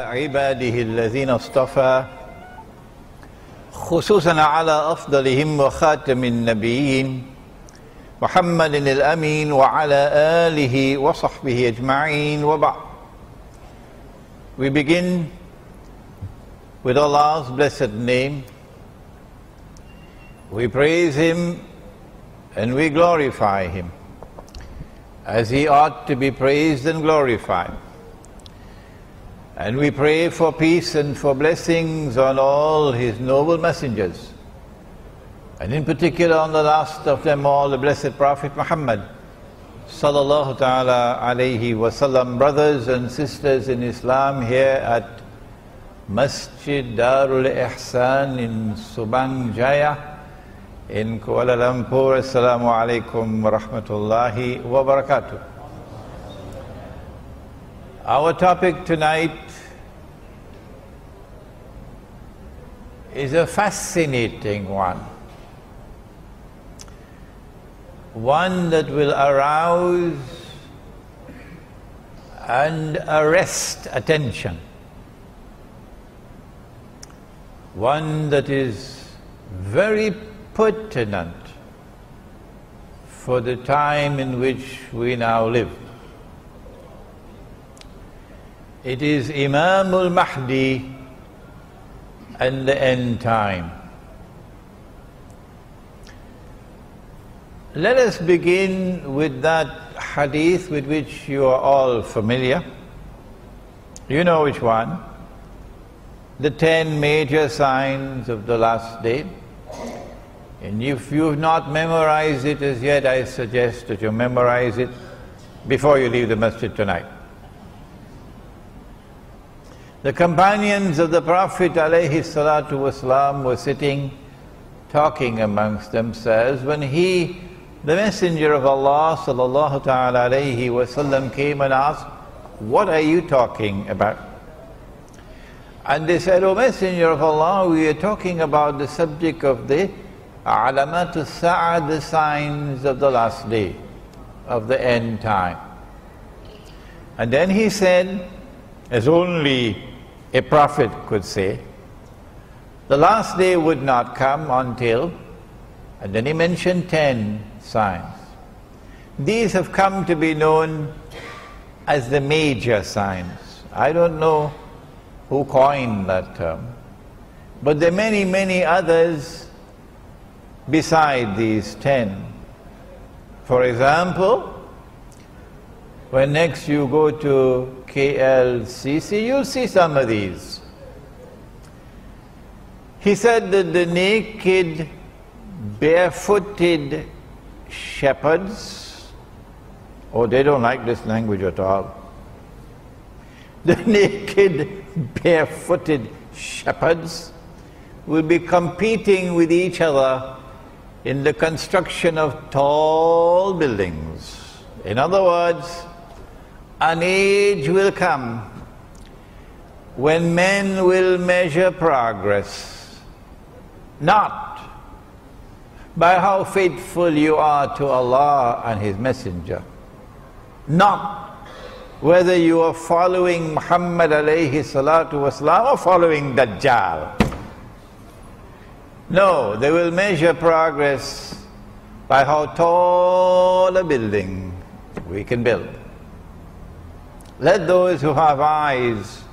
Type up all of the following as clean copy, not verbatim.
عباده الذين اصطفى خصوصا على أفضلهم وخاتم النبيين محمد الامين وعلى آله وصحبه أجمعين وبعد. We begin with Allah's blessed name. We praise Him and we glorify Him as He ought to be praised and glorified. And we pray for peace and for blessings on all His noble messengers, and in particular on the last of them all, the blessed Prophet Muhammad sallallahu ta'ala alayhi wasallam. Brothers and sisters in Islam, here at Masjid Darul Ihsan in Subang Jaya in Kuala Lumpur. Assalamu alaikum wa rahmatullahi wa barakatuh. Our topic tonight is a fascinating one that will arouse and arrest attention, one that is very pertinent for the time in which we now live. It is Imam al-Mahdi and the end time. Let us begin with that hadith with which you are all familiar. You know which one? The 10 major signs of the last day. And if you have not memorized it as yet, I suggest that you memorize it before you leave the masjid tonight. The companions of the Prophet alayhi salatu wasalam were sitting talking amongst themselves when the Messenger of Allah sallallahu ta'ala alayhi wasallam came and asked, "What are you talking about?" And they said, "O Messenger of Allah, we are talking about the subject of the alamat as-sa'a, the signs of the last day, of the end time." And then he said, as only a prophet could say, the last day would not come until, and then he mentioned 10 signs. These have come to be known as the major signs. I don't know who coined that term, but there are many, many others beside these 10. For example, when next you go to KLCC, you'll see some of these. He said that the naked, barefooted shepherds, they don't like this language at all. The naked, barefooted shepherds will be competing with each other in the construction of tall buildings. In other words, an age will come when men will measure progress not by how faithful you are to Allah and His Messenger, not whether you are following Muhammad alayhi salatu wasalam or following Dajjal. No, they will measure progress by how tall a building we can build. Let those who have eyes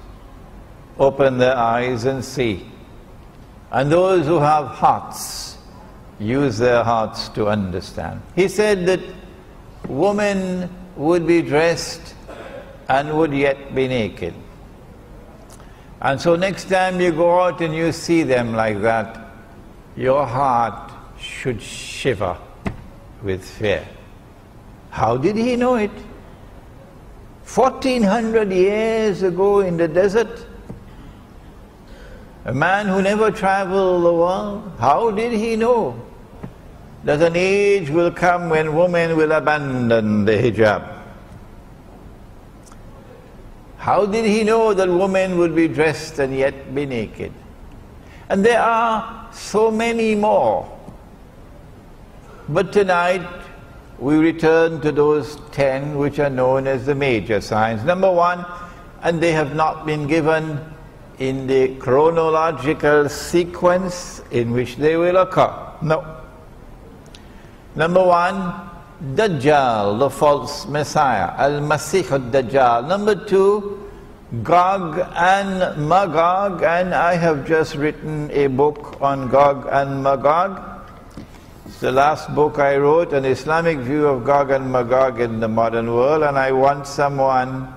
open their eyes and see, and those who have hearts use their hearts to understand. He said that women would be dressed and would yet be naked. And so next time you go out and you see them like that, your heart should shiver with fear. How did he know it? 1400 years ago in the desert, a man who never traveled the world, how did he know that an age will come when women will abandon the hijab? How did he know that women would be dressed and yet be naked? And there are so many more. But tonight we return to those 10 which are known as the major signs. Number one, and they have not been given in the chronological sequence in which they will occur. No. Number one, Dajjal, the false Messiah, Al-Masih al-Dajjal. Number two, Gog and Magog, and I have just written a book on Gog and Magog. It's the last book I wrote, an Islamic view of Gog and Magog in the modern world, and I want someone,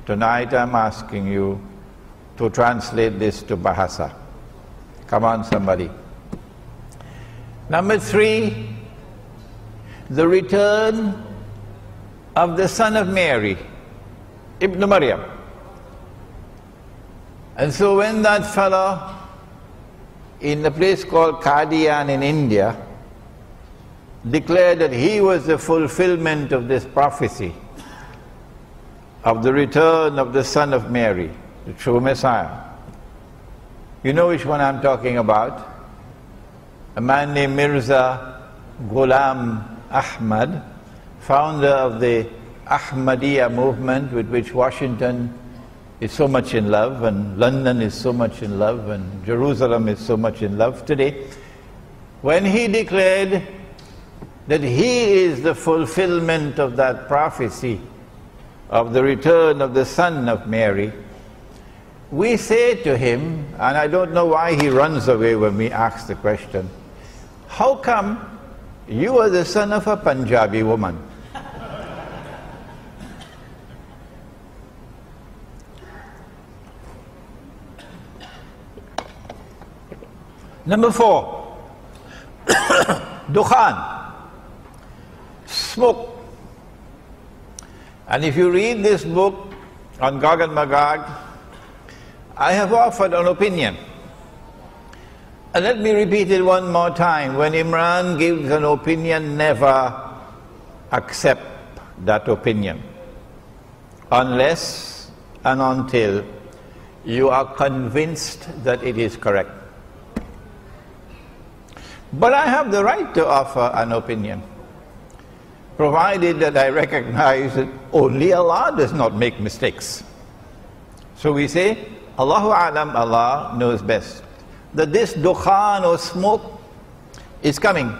tonight I'm asking you, to translate this to Bahasa. Come on, somebody. Number three, the return of the son of Mary, Ibn Maryam. And so when that fellow in a place called Qadian in India declared that he was the fulfillment of this prophecy of the return of the son of Mary, the true Messiah. You know which one I'm talking about? A man named Mirza Ghulam Ahmad, founder of the Ahmadiyya movement, with which Washington is so much in love, and London is so much in love, and Jerusalem is so much in love today. When he declared that he is the fulfillment of that prophecy of the return of the son of Mary, we say to him, and I don't know why he runs away when we ask the question, how come you are the son of a Punjabi woman? Number four, Dukhan, smoke. And if you read this book on Gog and Magog, I have offered an opinion. And let me repeat it one more time. When Imran gives an opinion, never accept that opinion unless and until you are convinced that it is correct. But I have the right to offer an opinion, provided that I recognize that only Allah does not make mistakes. So we say, Allahu A'lam, Allah knows best. That this dukhan or smoke is coming.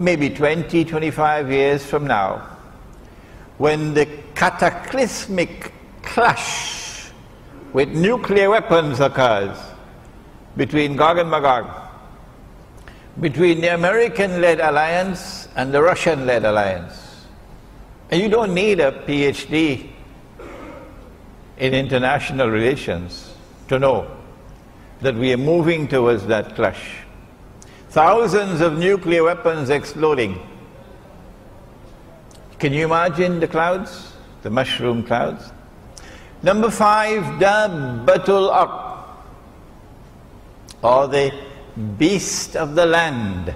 Maybe 20, 25 years from now, when the cataclysmic clash with nuclear weapons occurs between Gog and Magog, between the American-led alliance and the Russian-led alliance. And you don't need a PhD in international relations to know that we are moving towards that clash. Thousands of nuclear weapons exploding. Can you imagine the clouds, the mushroom clouds? Number five, Dabbatul Ard, or the beast of the land.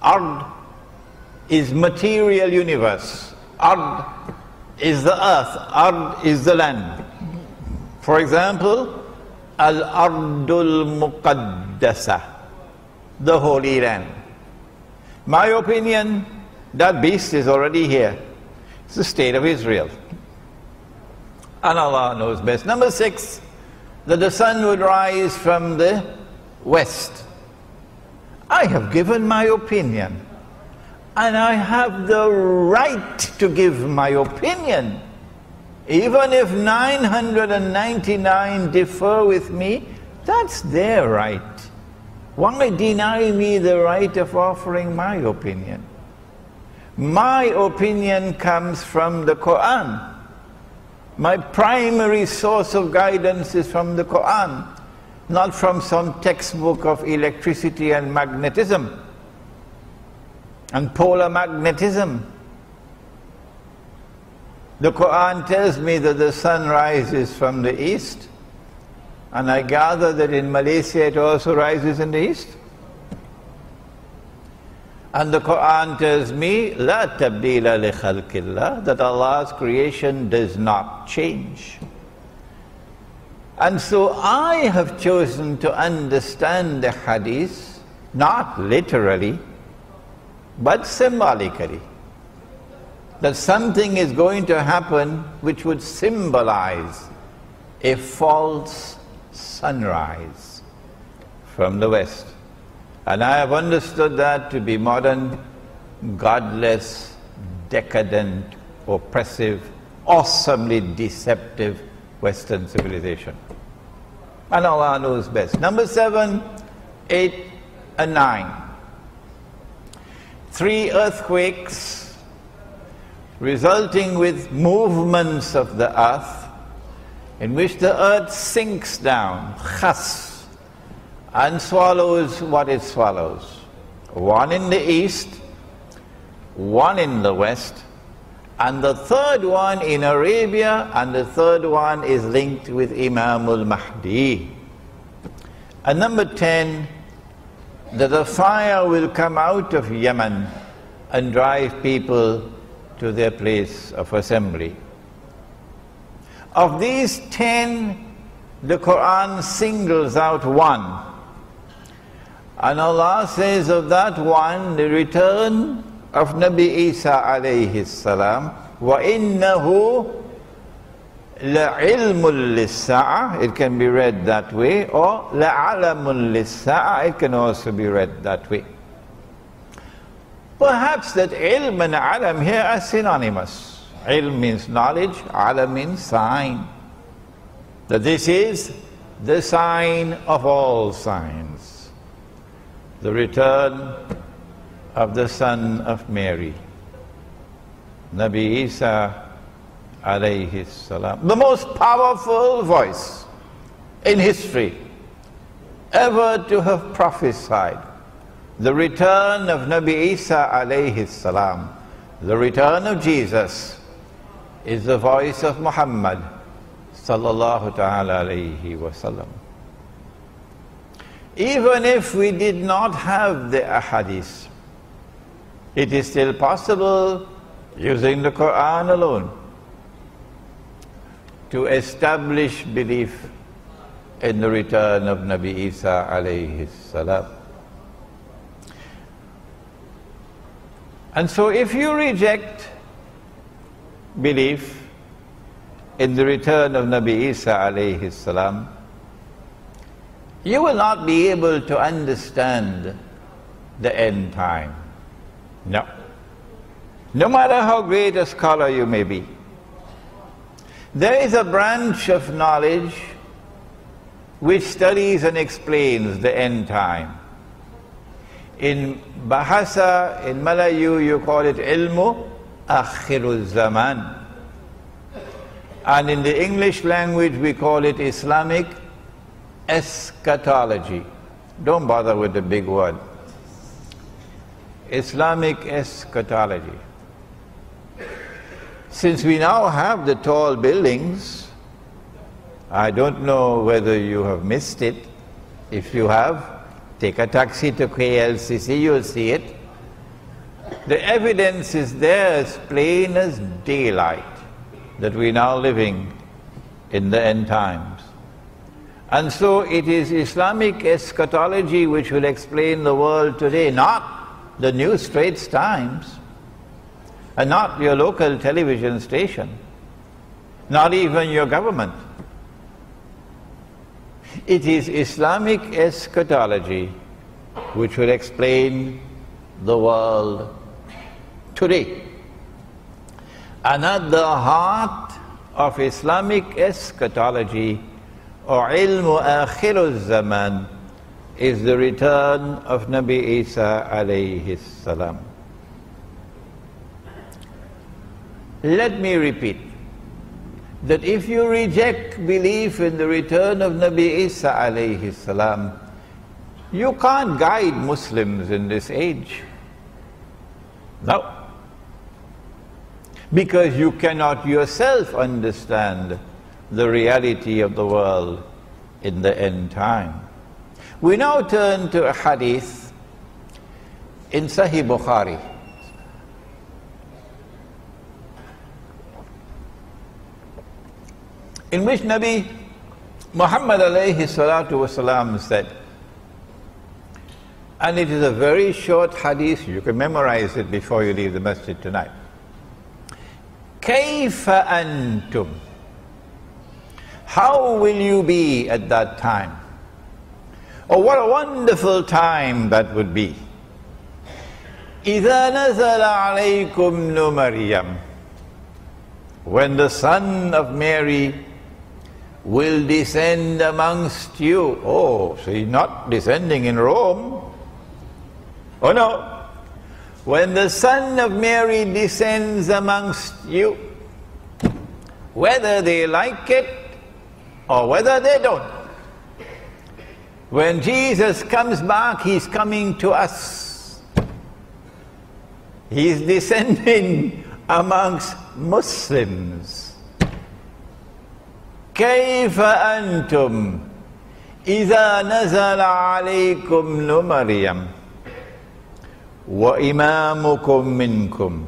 Ard is material universe. Ard is the earth. Ard is the land. For example, Al-Ardul Muqaddasa, the Holy Land. My opinion, that beast is already here. It's the state of Israel. And Allah knows best. Number six, that the sun would rise from the west. I have given my opinion, and I have the right to give my opinion. Even if 999 differ with me, that's their right. Why deny me the right of offering my opinion? My opinion comes from the Quran. My primary source of guidance is from the Quran, not from some textbook of electricity and magnetism and polar magnetism. The Quran tells me that the sun rises from the east, and I gather that in Malaysia it also rises in the east. And the Quran tells me, لا تبديل لخلق الله, that Allah's creation does not change. And so I have chosen to understand the hadith, not literally, but symbolically. That something is going to happen which would symbolize a false sunrise from the west. And I have understood that to be modern, godless, decadent, oppressive, awesomely deceptive Western civilization. And Allah knows best. Number 7, 8, and 9. 3 earthquakes resulting with movements of the earth, in which the earth sinks down, khas, and swallows what it swallows. One in the east, one in the west, and the third one in Arabia, and the third one is linked with Imam al-Mahdi. And number 10, that a fire will come out of Yemen and drive people to their place of assembly. Of these 10, the Quran singles out one. And Allah says of that one, the return of Nabi Isa alayhi salam, وَإِنَّهُ لَعِلْمٌ لِلسَّاعَةِ, it can be read that way, or لَعَلَمٌ لِلسَّاعَةِ, it can also be read that way. Perhaps that ilm and alam here are synonymous. Ilm means knowledge, alam means sign. That this is the sign of all signs. The return of the son of Mary, Nabi Isa alayhi salam. The most powerful voice in history ever to have prophesied the return of Nabi Isa alayhi salam, the return of Jesus, is the voice of Muhammad sallallahu ta'ala alayhi wa sallam. Even if we did not have the ahadith, it is still possible, using the Quran alone, to establish belief in the return of Nabi Isa alayhi salam. And so if you reject belief in the return of Nabi Isa alayhi salam, you will not be able to understand the end time. No. No matter how great a scholar you may be. There is a branch of knowledge which studies and explains the end time. In Bahasa, in Malayu, you call it ilmu akhiru zaman. And in the English language, we call it Islamic eschatology. Don't bother with the big word. Islamic eschatology. Since we now have the tall buildings, I don't know whether you have missed it. If you have, take a taxi to KLCC, you'll see it. The evidence is there as plain as daylight that we're now living in the end times. And so it is Islamic eschatology which will explain the world today, not the New Straits Times, and not your local television station, not even your government. It is Islamic eschatology which will explain the world today. And at the heart of Islamic eschatology, or ilmu akhiru zaman, is the return of Nabi Isa alayhi salam. Let me repeat that if you reject belief in the return of Nabi Isa alayhi salam, you can't guide Muslims in this age. No. Because you cannot yourself understand the reality of the world in the end time. We now turn to a hadith in Sahih Bukhari. In which Nabi Muhammad alayhi salatu wasalam said, and it is a very short hadith, you can memorize it before you leave the masjid tonight. Kayfa antum? How will you be at that time? Oh, what a wonderful time that would be. إِذَا نَزَلَ عَلَيْكُمْ نُمَرِيَمْ, when the son of Mary will descend amongst you. Oh, so he's not descending in Rome. Oh no. When the son of Mary descends amongst you, whether they like it or whether they don't, when Jesus comes back, he's coming to us. He's descending amongst Muslims. كيف أنتم إذا نزل عليكم نمريم وإمامكم منكم.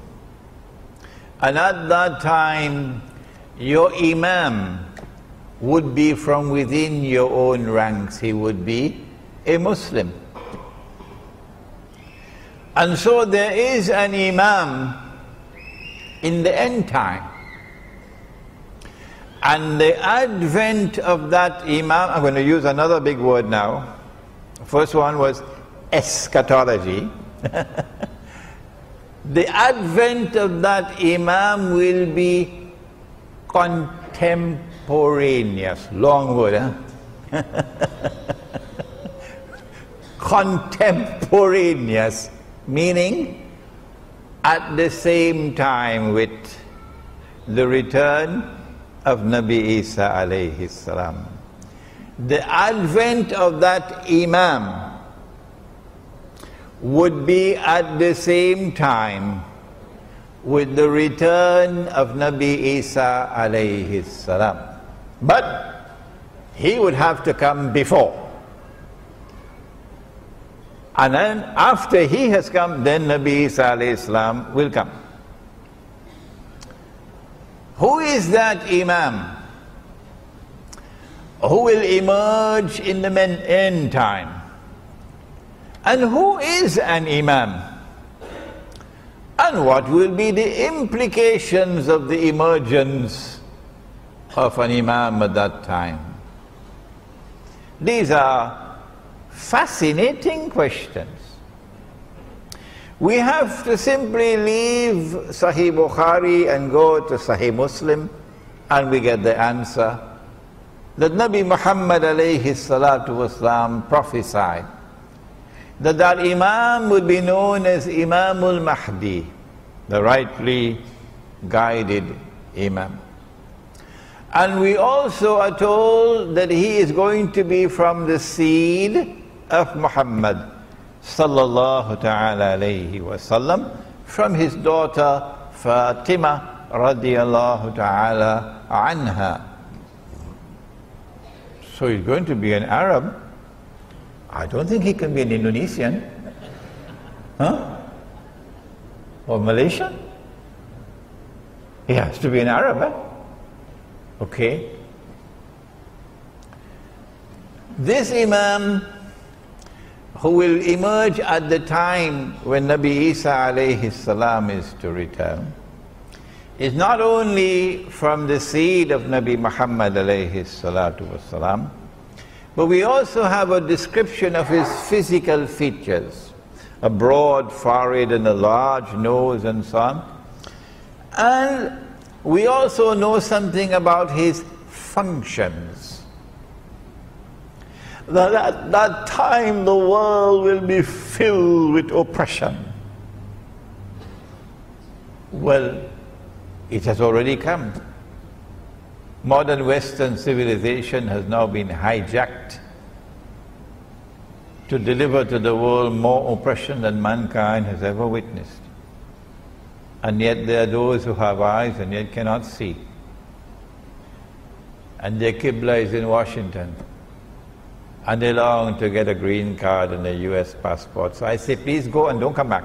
And at that time, your Imam would be from within your own ranks. He would be a Muslim. And so there is an Imam in the end time. And the advent of that Imam, I'm going to use another big word now. The first one was eschatology. The advent of that Imam will be contemporaneous. Long word, huh? Contemporaneous, meaning at the same time with the return of Nabi Isa alayhi salam. The advent of that Imam would be at the same time with the return of Nabi Isa alayhi salam. But he would have to come before. And then after he has come, then Nabi Isa alayhi salam will come. Who is that Imam who will emerge in the end time? And who is an Imam? And what will be the implications of the emergence of an Imam at that time? These are fascinating questions. We have to simply leave Sahih Bukhari and go to Sahih Muslim and we get the answer that Nabi Muhammad alayhi salatu wasalam prophesied that that Imam would be known as Imam al-Mahdi, the rightly guided Imam. And we also are told that he is going to be from the seed of Muhammad sallallahu ta'ala alayhi wasallam, from his daughter Fatima radiyallahu ta'ala anha. So he's going to be an Arab. I don't think he can be an Indonesian. Huh? Or Malaysian. He has to be an Arab, eh? Okay. This Imam who will emerge at the time when Nabi Isa alayhi salam is to return is not only from the seed of Nabi Muhammad alayhi salatu wasalam, but we also have a description of his physical features, a broad forehead and a large nose and so on. And we also know something about his functions. That at that time the world will be filled with oppression. Well, It has already come. Modern Western civilization has now been hijacked to deliver to the world more oppression than mankind has ever witnessed. And yet there are those who have eyes and yet cannot see. And their Qibla is in Washington. And they long to get a green card and a US passport. So I say, please go and don't come back.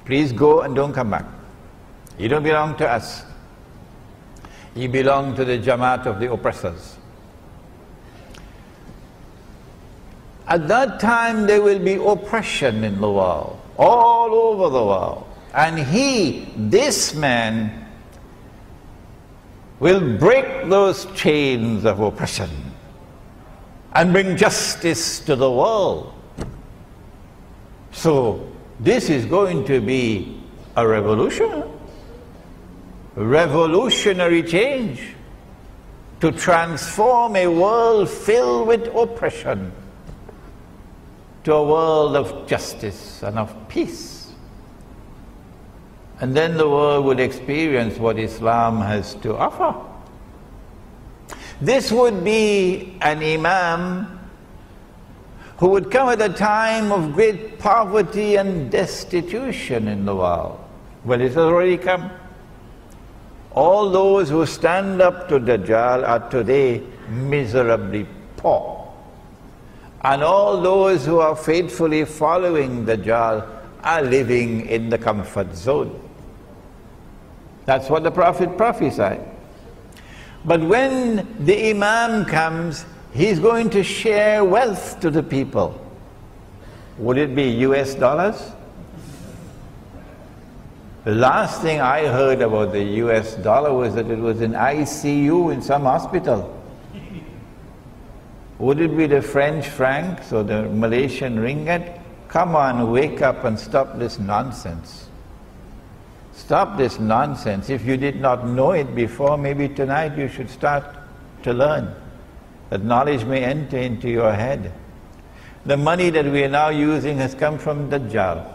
Please go and don't come back. You don't belong to us. You belong to the Jamaat of the oppressors. At that time there will be oppression in the world, all over the world. And this man, will break those chains of oppression and bring justice to the world. So this is going to be a revolution, revolutionary change to transform a world filled with oppression to a world of justice and of peace. And then the world would experience what Islam has to offer. This would be an imam who would come at a time of great poverty and destitution in the world. Well, it has already come. All those who stand up to Dajjal are today miserably poor. And all those who are faithfully following Dajjal are living in the comfort zone. That's what the Prophet prophesied. But when the Imam comes, he's going to share wealth to the people. Would it be US dollars? The last thing I heard about the US dollar was that it was in ICU in some hospital. Would it be the French francs or the Malaysian ringgit? Come on, wake up and stop this nonsense. Stop this nonsense. If you did not know it before, maybe tonight you should start to learn. That knowledge may enter into your head. The money that we are now using has come from Dajjal.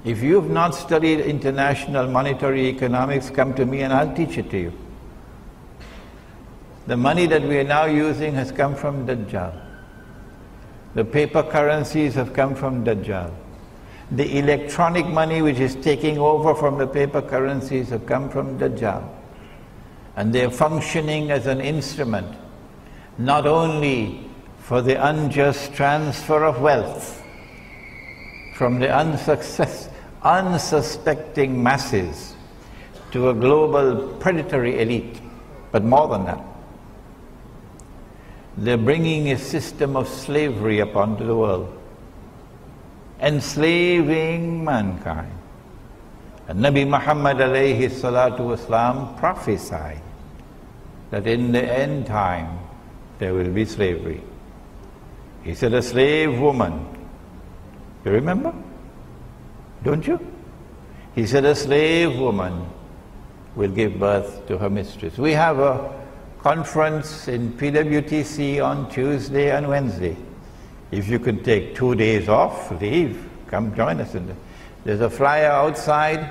If you have not studied international monetary economics, come to me and I'll teach it to you. The money that we are now using has come from Dajjal. The paper currencies have come from Dajjal. The electronic money which is taking over from the paper currencies have come from Dajjal. And they are functioning as an instrument, not only for the unjust transfer of wealth from the unsuspecting masses to a global predatory elite, but more than that. They're bringing a system of slavery upon the world, enslaving mankind. And Nabi Muhammad alayhi salatu wasalam prophesied that in the end time there will be slavery. He said a slave woman, you remember? Don't you? He said a slave woman will give birth to her mistress. We have a conference in PWTC on Tuesday and Wednesday. If you could take 2 days off, leave, come join us. There's a flyer outside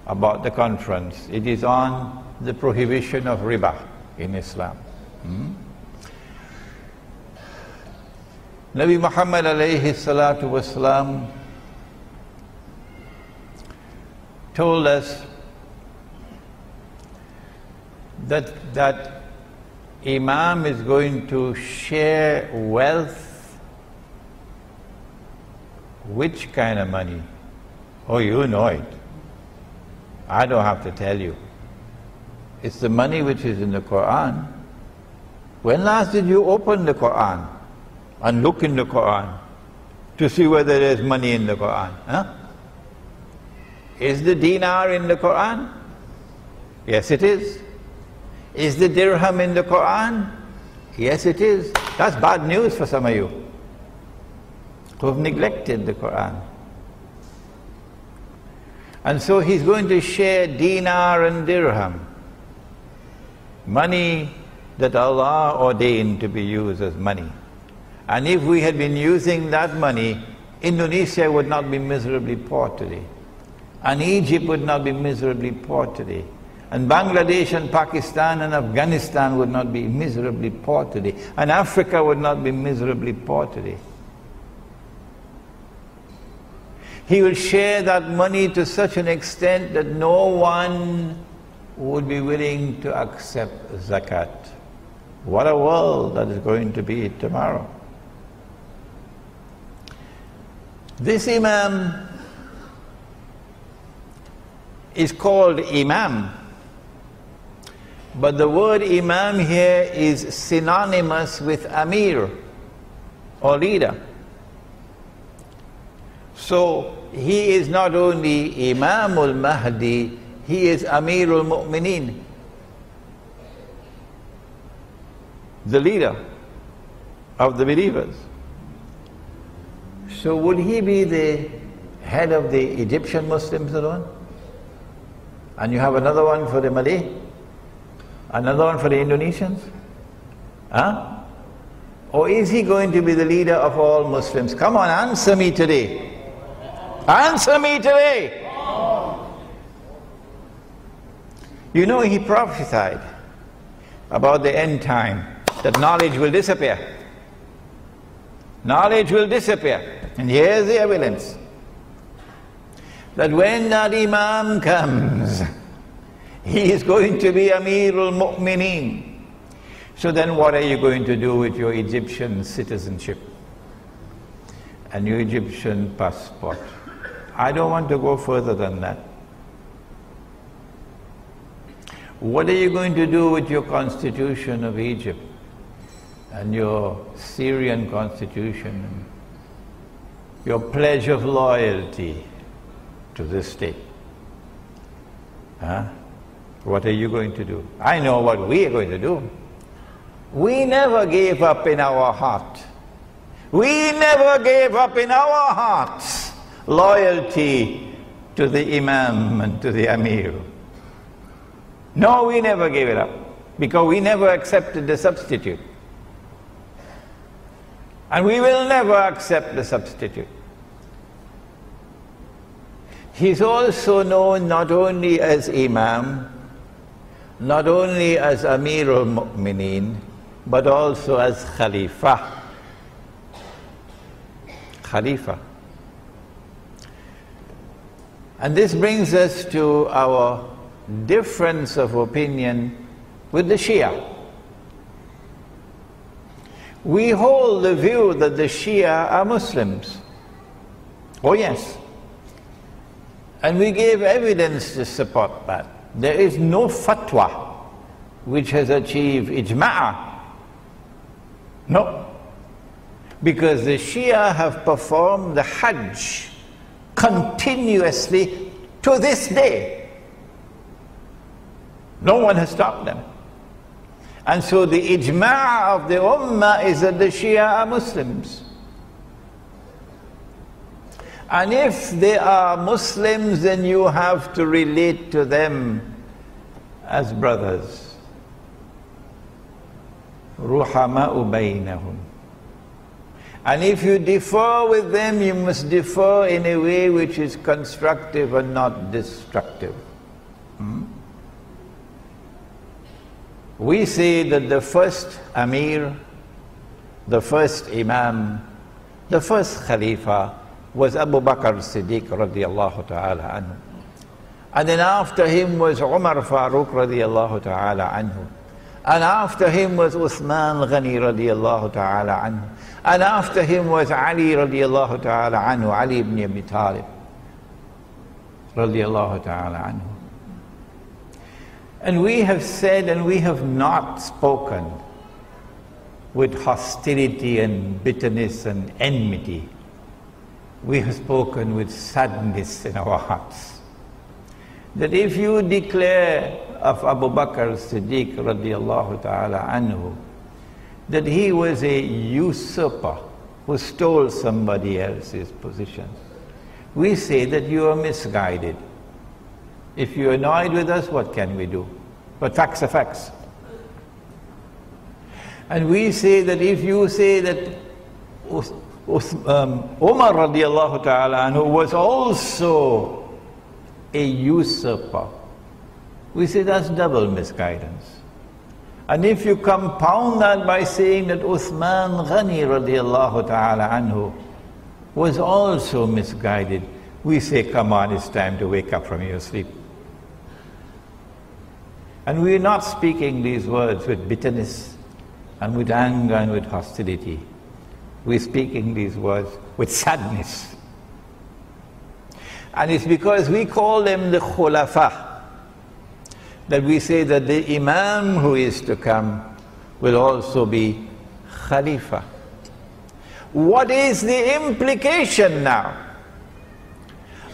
about the conference. It is on the prohibition of riba in Islam. Nabi Muhammad alayhi salatu wasalam told us that Imam is going to share wealth. Which kind of money? Oh, you know it. I don't have to tell you. It's the money which is in the Quran. When last did you open the Quran and look in the Quran to see whether there's money in the Quran? Huh? Is the dinar in the Quran? Yes, it is. Is the dirham in the Quran? Yes, it is. That's bad news for some of you who have neglected the Quran. And so he's going to share dinar and dirham, money that Allah ordained to be used as money. And if we had been using that money, Indonesia would not be miserably poor today. And Egypt would not be miserably poor today. And Bangladesh and Pakistan and Afghanistan would not be miserably poor today. And Africa would not be miserably poor today. He will share that money to such an extent that no one would be willing to accept zakat. What a world that is going to be tomorrow. This Imam is called Imam, but the word Imam here is synonymous with Amir or leader. So he is not only Imam al-Mahdi, he is Amir al-Mu'mineen, the leader of the believers. So would he be the head of the Egyptian Muslims alone? And you have another one for the Malay? Another one for the Indonesians? Huh? Or is he going to be the leader of all Muslims? Come on, answer me today. Answer me today. You know, he prophesied about the end time, that knowledge will disappear. Knowledge will disappear. And here's the evidence. That when that Imam comes, he is going to be Amir al-Mu'mineen. So then what are you going to do with your Egyptian citizenship and your Egyptian passport? I don't want to go further than that. What are you going to do with your constitution of Egypt and your Syrian constitution, your pledge of loyalty to this state? Huh? What are you going to do? I know what we are going to do. We never gave up in our heart. We never gave up in our hearts loyalty to the Imam and to the Amir. No, we never gave it up, because we never accepted the substitute. And we will never accept the substitute. He's also known not only as Imam, not only as Amir al-Mu'mineen, but also as Khalifa. Khalifa. And this brings us to our difference of opinion with the Shia. We hold the view that the Shia are Muslims. Oh yes. And we gave evidence to support that. There is no fatwa which has achieved ijma'. No. Because the Shia have performed the Hajj continuously to this day. No one has stopped them. And so the ijma' of the ummah is that the Shia are Muslims. And if they are Muslims, then you have to relate to them as brothers. Ruhama'u baynahum. And if you differ with them, you must differ in a way which is constructive and not destructive. We say that the first Amir, the first Imam, the first Khalifa was Abu Bakr Siddiq radiallahu ta'ala anhu. And then after him was Umar Farooq radiallahu ta'ala anhu. And after him was Uthman Ghani radiallahu ta'ala anhu. And after him was Ali radiallahu ta'ala anhu, Ali ibn Abi Talib radiallahu ta'ala anhu. And we have said, and we have not spoken with hostility and bitterness and enmity. We have spoken with sadness in our hearts. That if you declare of Abu Bakr Siddiq radiallahu ta'ala anhu that he was a usurper who stole somebody else's position, we say that you are misguided. If you're annoyed with us, what can we do? But facts are facts. And we say that if you say that Umar radiallahu ta'ala anhu was also a usurper. We say that's double misguidance. And if you compound that by saying that Uthman Ghani radiallahu ta'ala anhu was also misguided, we say, come on, it's time to wake up from your sleep. And we're not speaking these words with bitterness and with anger and with hostility. We're speaking these words with sadness. And it's because we call them the khulafa that we say that the imam who is to come will also be khalifa. What is the implication now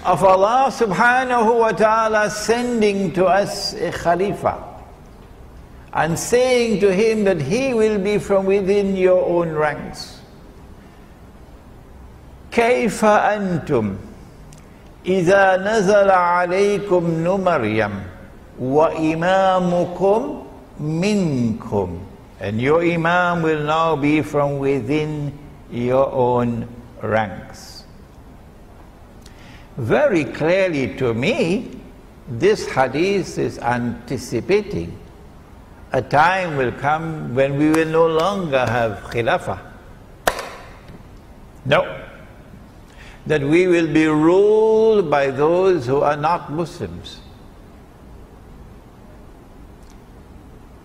of Allah subhanahu wa ta'ala sending to us a khalifa and saying to him that he will be from within your own ranks? كيف أنتم إذا نزل عليكم مريم وَإِمَامُكُمْ مِنْكُمْ, and your imam will now be from within your own ranks. Very clearly to me, this hadith is anticipating a time will come when we will no longer have khilafah. No. That we will be ruled by those who are not Muslims.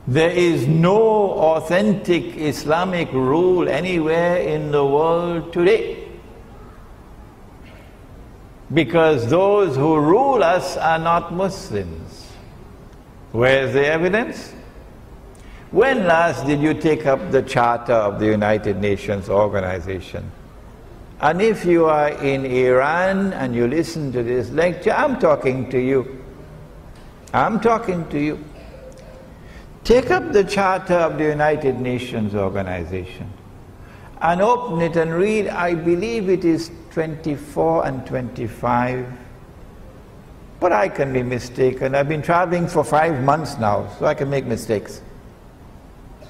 There is no authentic Islamic rule anywhere in the world today, because those who rule us are not Muslims. Where's the evidence? When last did you take up the Charter of the United Nations Organization? And if you are in Iran and you listen to this lecture, I'm talking to you. I'm talking to you. Take up the Charter of the United Nations Organization and open it and read, I believe it is 24 and 25. But I can be mistaken. I've been traveling for 5 months now, so I can make mistakes.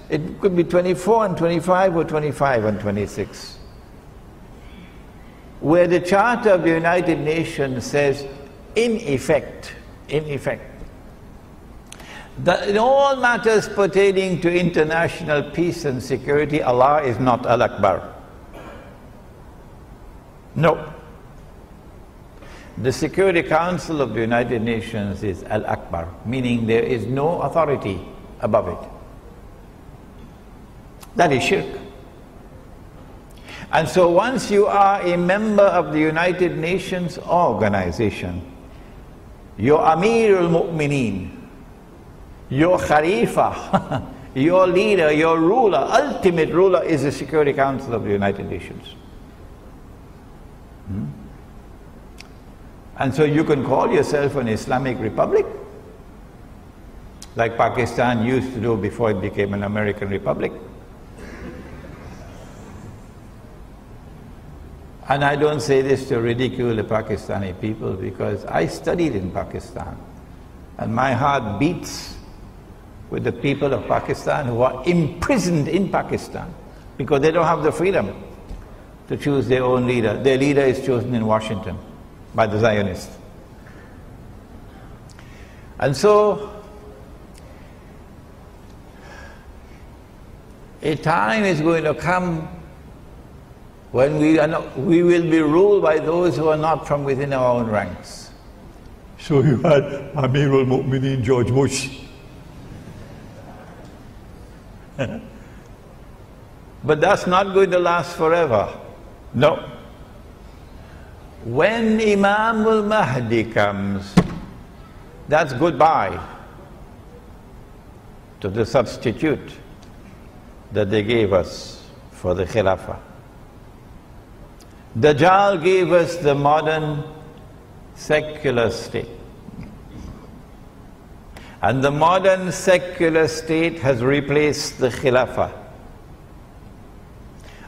It could be 24 and 25 or 25 and 26. Where the Charter of the United Nations says, in effect, that in all matters pertaining to international peace and security, Allah is not Al-Akbar. No. The Security Council of the United Nations is Al-Akbar, meaning there is no authority above it. That is shirk. And so once you are a member of the United Nations organization, your Amir al-Mu'mineen, your Khalifa, your leader, your ruler, ultimate ruler is the Security Council of the United Nations. And so you can call yourself an Islamic Republic, like Pakistan used to do before it became an American Republic. And I don't say this to ridicule the Pakistani people, because I studied in Pakistan, and my heart beats with the people of Pakistan who are imprisoned in Pakistan because they don't have the freedom to choose their own leader. Their leader is chosen in Washington by the Zionists. And so a time is going to come when we will be ruled by those who are not from within our own ranks. So you had Amir al-Mu'mineen George Bush. But that's not going to last forever. No. When Imam al-Mahdi comes, that's goodbye to the substitute that they gave us for the Khilafah. Dajjal gave us the modern secular state. And the modern secular state has replaced the Khilafah.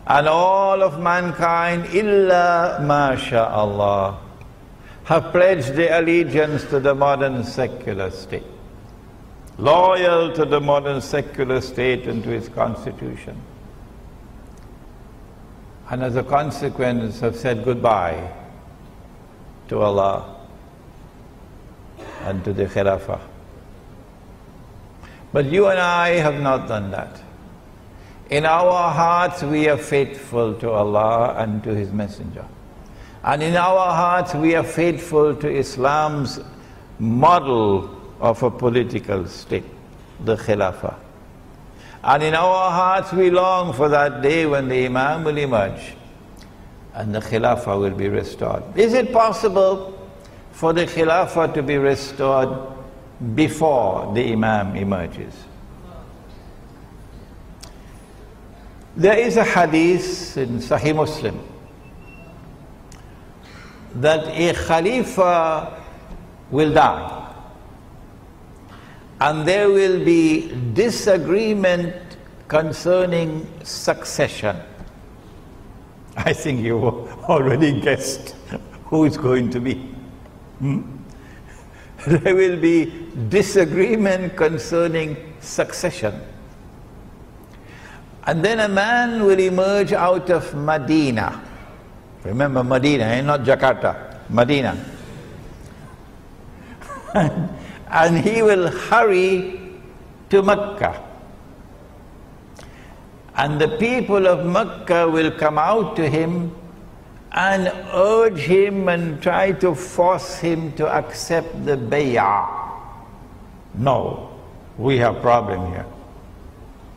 And all of mankind, illa masha'Allah, have pledged their allegiance to the modern secular state, loyal to the modern secular state and to its constitution. And as a consequence have said goodbye to Allah and to the Khilafah. But you and I have not done that. In our hearts we are faithful to Allah and to His Messenger. And in our hearts we are faithful to Islam's model of a political state, the Khilafah. And in our hearts we long for that day when the Imam will emerge and the Khilafah will be restored. Is it possible for the Khilafah to be restored before the Imam emerges? There is a hadith in Sahih Muslim that a Khalifa will die and there will be disagreement concerning succession. I think you already guessed who it's going to be. There will be disagreement concerning succession. And then a man will emerge out of Medina. Remember Medina, not Jakarta, Medina. And he will hurry to Mecca. And the people of Mecca will come out to him and urge him and try to force him to accept the bay'ah. No, we have problem here.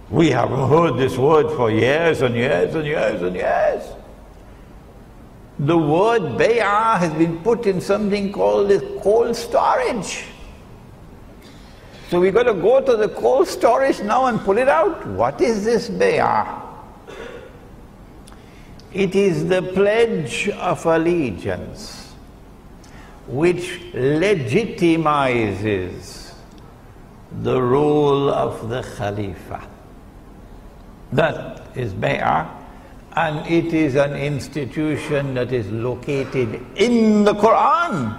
We have heard this word for years and years and years and years. The word bay'ah has been put in something called the cold storage. So we've got to go to the cold storage now and pull it out. What is this bay'ah? It is the pledge of allegiance which legitimizes the rule of the Khalifa. That is bay'ah, and it is an institution that is located in the Quran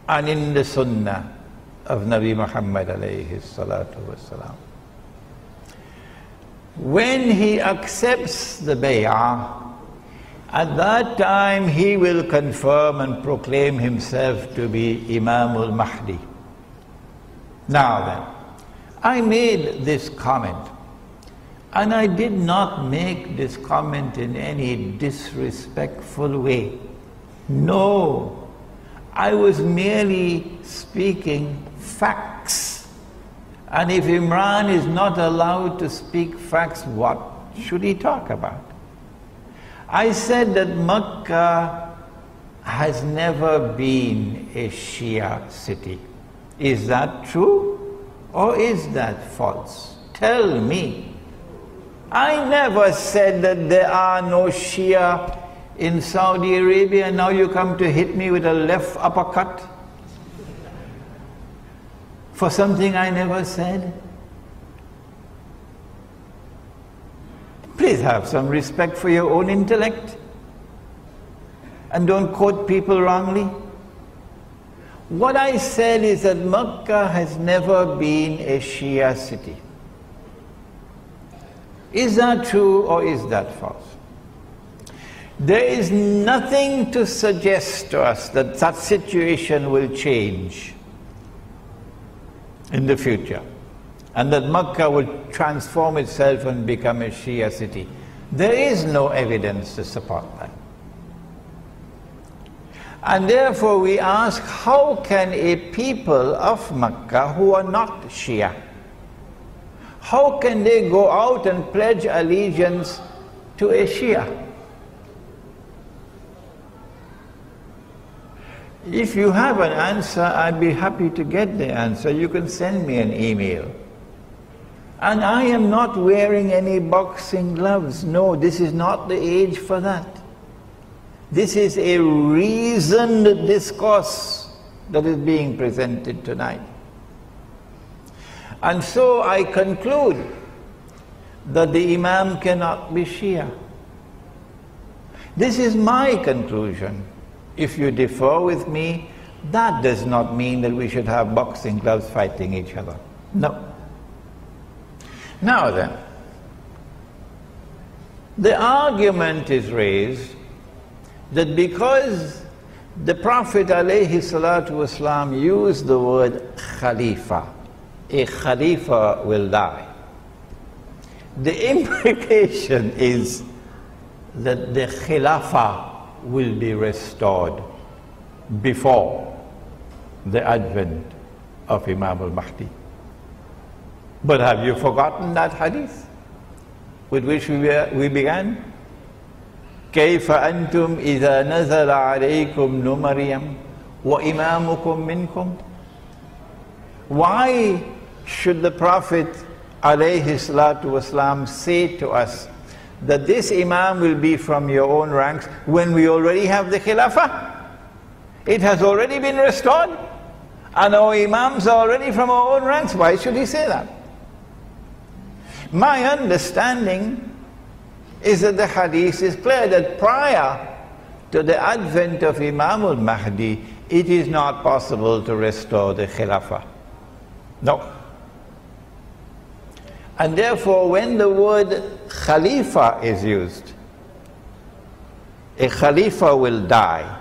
and in the Sunnah of Nabi Muhammad alayhi salatu wasalam. When he accepts the bay'ah, at that time he will confirm and proclaim himself to be Imam al-Mahdi. Now then, I made this comment, and I did not make this comment in any disrespectful way. No, I was merely speaking facts. And if Imran is not allowed to speak facts, what should he talk about? I said that Mecca has never been a Shia city. Is that true or is that false? Tell me. I never said that there are no Shia in Saudi Arabia, and now you come to hit me with a left uppercut for something I never said. Please have some respect for your own intellect and don't quote people wrongly. What I said is that Mecca has never been a Shia city. Is that true or is that false? There is nothing to suggest to us that that situation will change in the future, and that Mecca will transform itself and become a Shia city. There is no evidence to support that. And therefore we ask, how can a people of Mecca who are not Shia, how can they go out and pledge allegiance to a Shia? If you have an answer, I'd be happy to get the answer. You can send me an email. And I am not wearing any boxing gloves. No, this is not the age for that. This is a reasoned discourse that is being presented tonight. And so I conclude that the Imam cannot be Shia. This is my conclusion. If you differ with me, that does not mean that we should have boxing gloves fighting each other. No. Now then, the argument is raised that because The Prophet ﷺ used the word Khalifa. A Khalifa will die. The implication is that the Khilafah will be restored before the advent of Imam al-Mahdi. But have you forgotten that hadith with which we began? كيف أنتم إذا نزل عليكم مريم وإمامكم منكم? Why should the Prophet ﷺ say to us that this Imam will be from your own ranks when we already have the Khilafah? It has already been restored and our Imams are already from our own ranks. Why should he say that? My understanding is that the hadith is clear that prior to the advent of Imam al-Mahdi, it is not possible to restore the Khilafah. No. And therefore, when the word Khalifa is used, a Khalifa will die.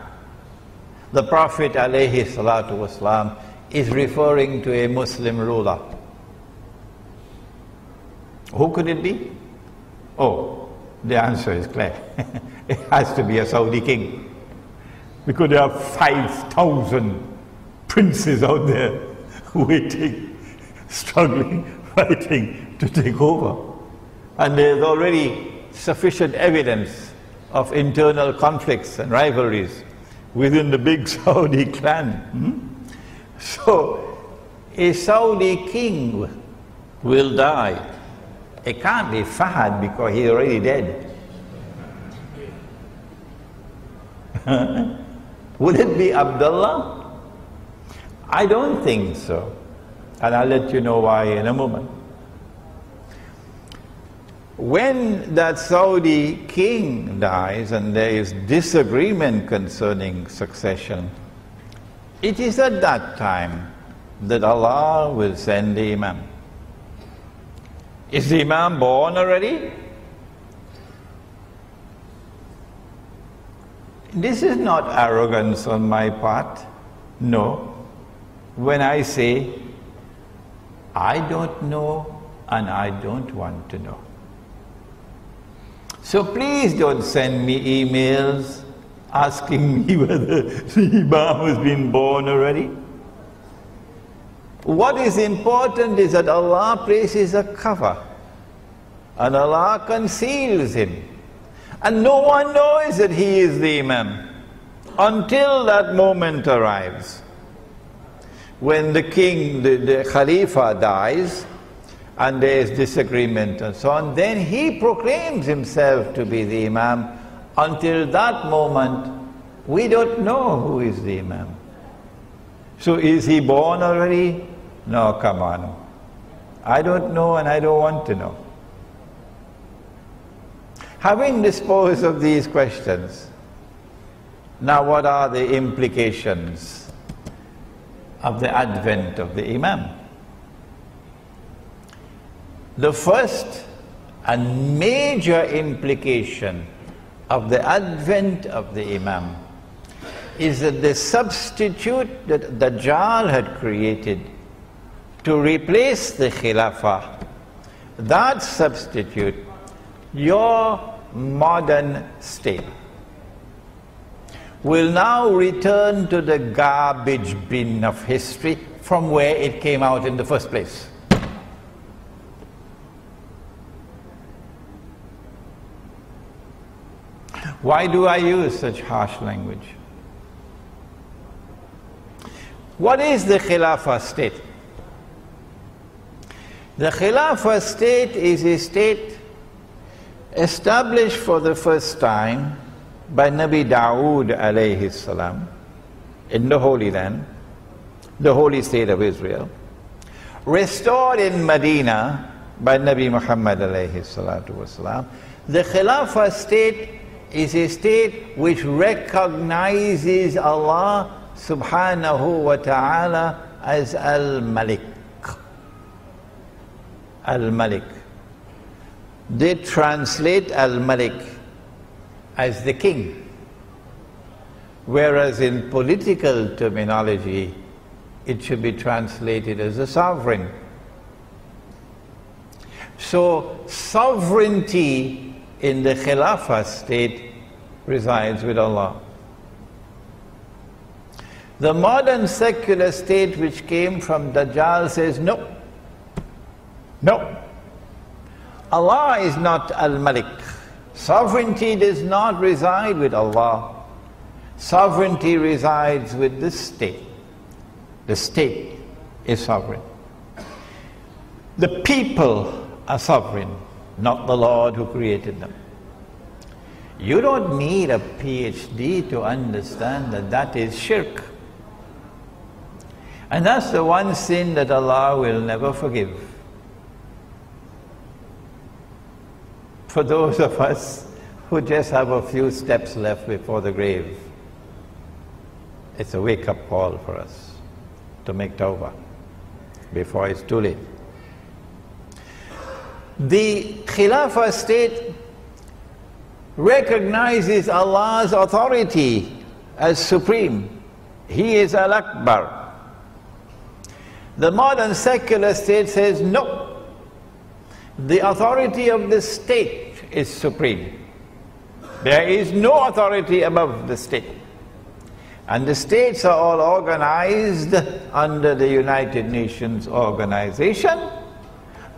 The Prophet ﷺ is referring to a Muslim ruler. Who could it be? Oh, the answer is clear. It has to be a Saudi king. Because there are 5,000 princes out there waiting, struggling, fighting to take over. And there's already sufficient evidence of internal conflicts and rivalries within the big Saudi clan. So, a Saudi king will die. It can't be Fahad because he's already dead. Would it be Abdullah? I don't think so. And I'll let you know why in a moment. When that Saudi king dies and there is disagreement concerning succession, it is at that time that Allah will send the Imam. Is the Imam born already? This is not arrogance on my part. No. When I say, I don't know and I don't want to know. So please don't send me emails asking me whether the Imam has been born already. What is important is that Allah places a cover and Allah conceals him. And no one knows that he is the Imam until that moment arrives. When the king, the Khalifa dies and there is disagreement and so on, then he proclaims himself to be the Imam. Until that moment, we don't know who is the Imam. So is he born already? No, come on. I don't know and I don't want to know. Having disposed of these questions, now what are the implications of the advent of the Imam? The first and major implication of the advent of the Imam is that the substitute that Dajjal had created to replace the Khilafah, that substitute, your modern state, will now return to the garbage bin of history from where it came out in the first place. Why do I use such harsh language? What is the Khilafah state? The Khilafah state is a state established for the first time by Nabi Dawood alayhi salam in the Holy Land, the holy state of Israel, restored in Medina by Nabi Muhammad alayhi salatu wasalam. The Khilafah state is a state which recognizes Allah subhanahu wa ta'ala as Al-Malik. Al-Malik. They translate Al-Malik as the king. whereas in political terminology, it should be translated as a sovereign. So sovereignty in the Khilafah state resides with Allah. The modern secular state which came from Dajjal says no. No. Allah is not Al-Malik. Sovereignty does not reside with Allah. Sovereignty resides with the state. The state is sovereign. The people are sovereign, not the Lord who created them. You don't need a PhD to understand that that is shirk. And that's the one sin that Allah will never forgive. For those of us who just have a few steps left before the grave, it's a wake-up call for us to make tawbah before it's too late. The Khilafah state recognizes Allah's authority as supreme. He is Al-Akbar. The modern secular state says no. The authority of the state is supreme. There is no authority above the state. And the states are all organized under the United Nations organization.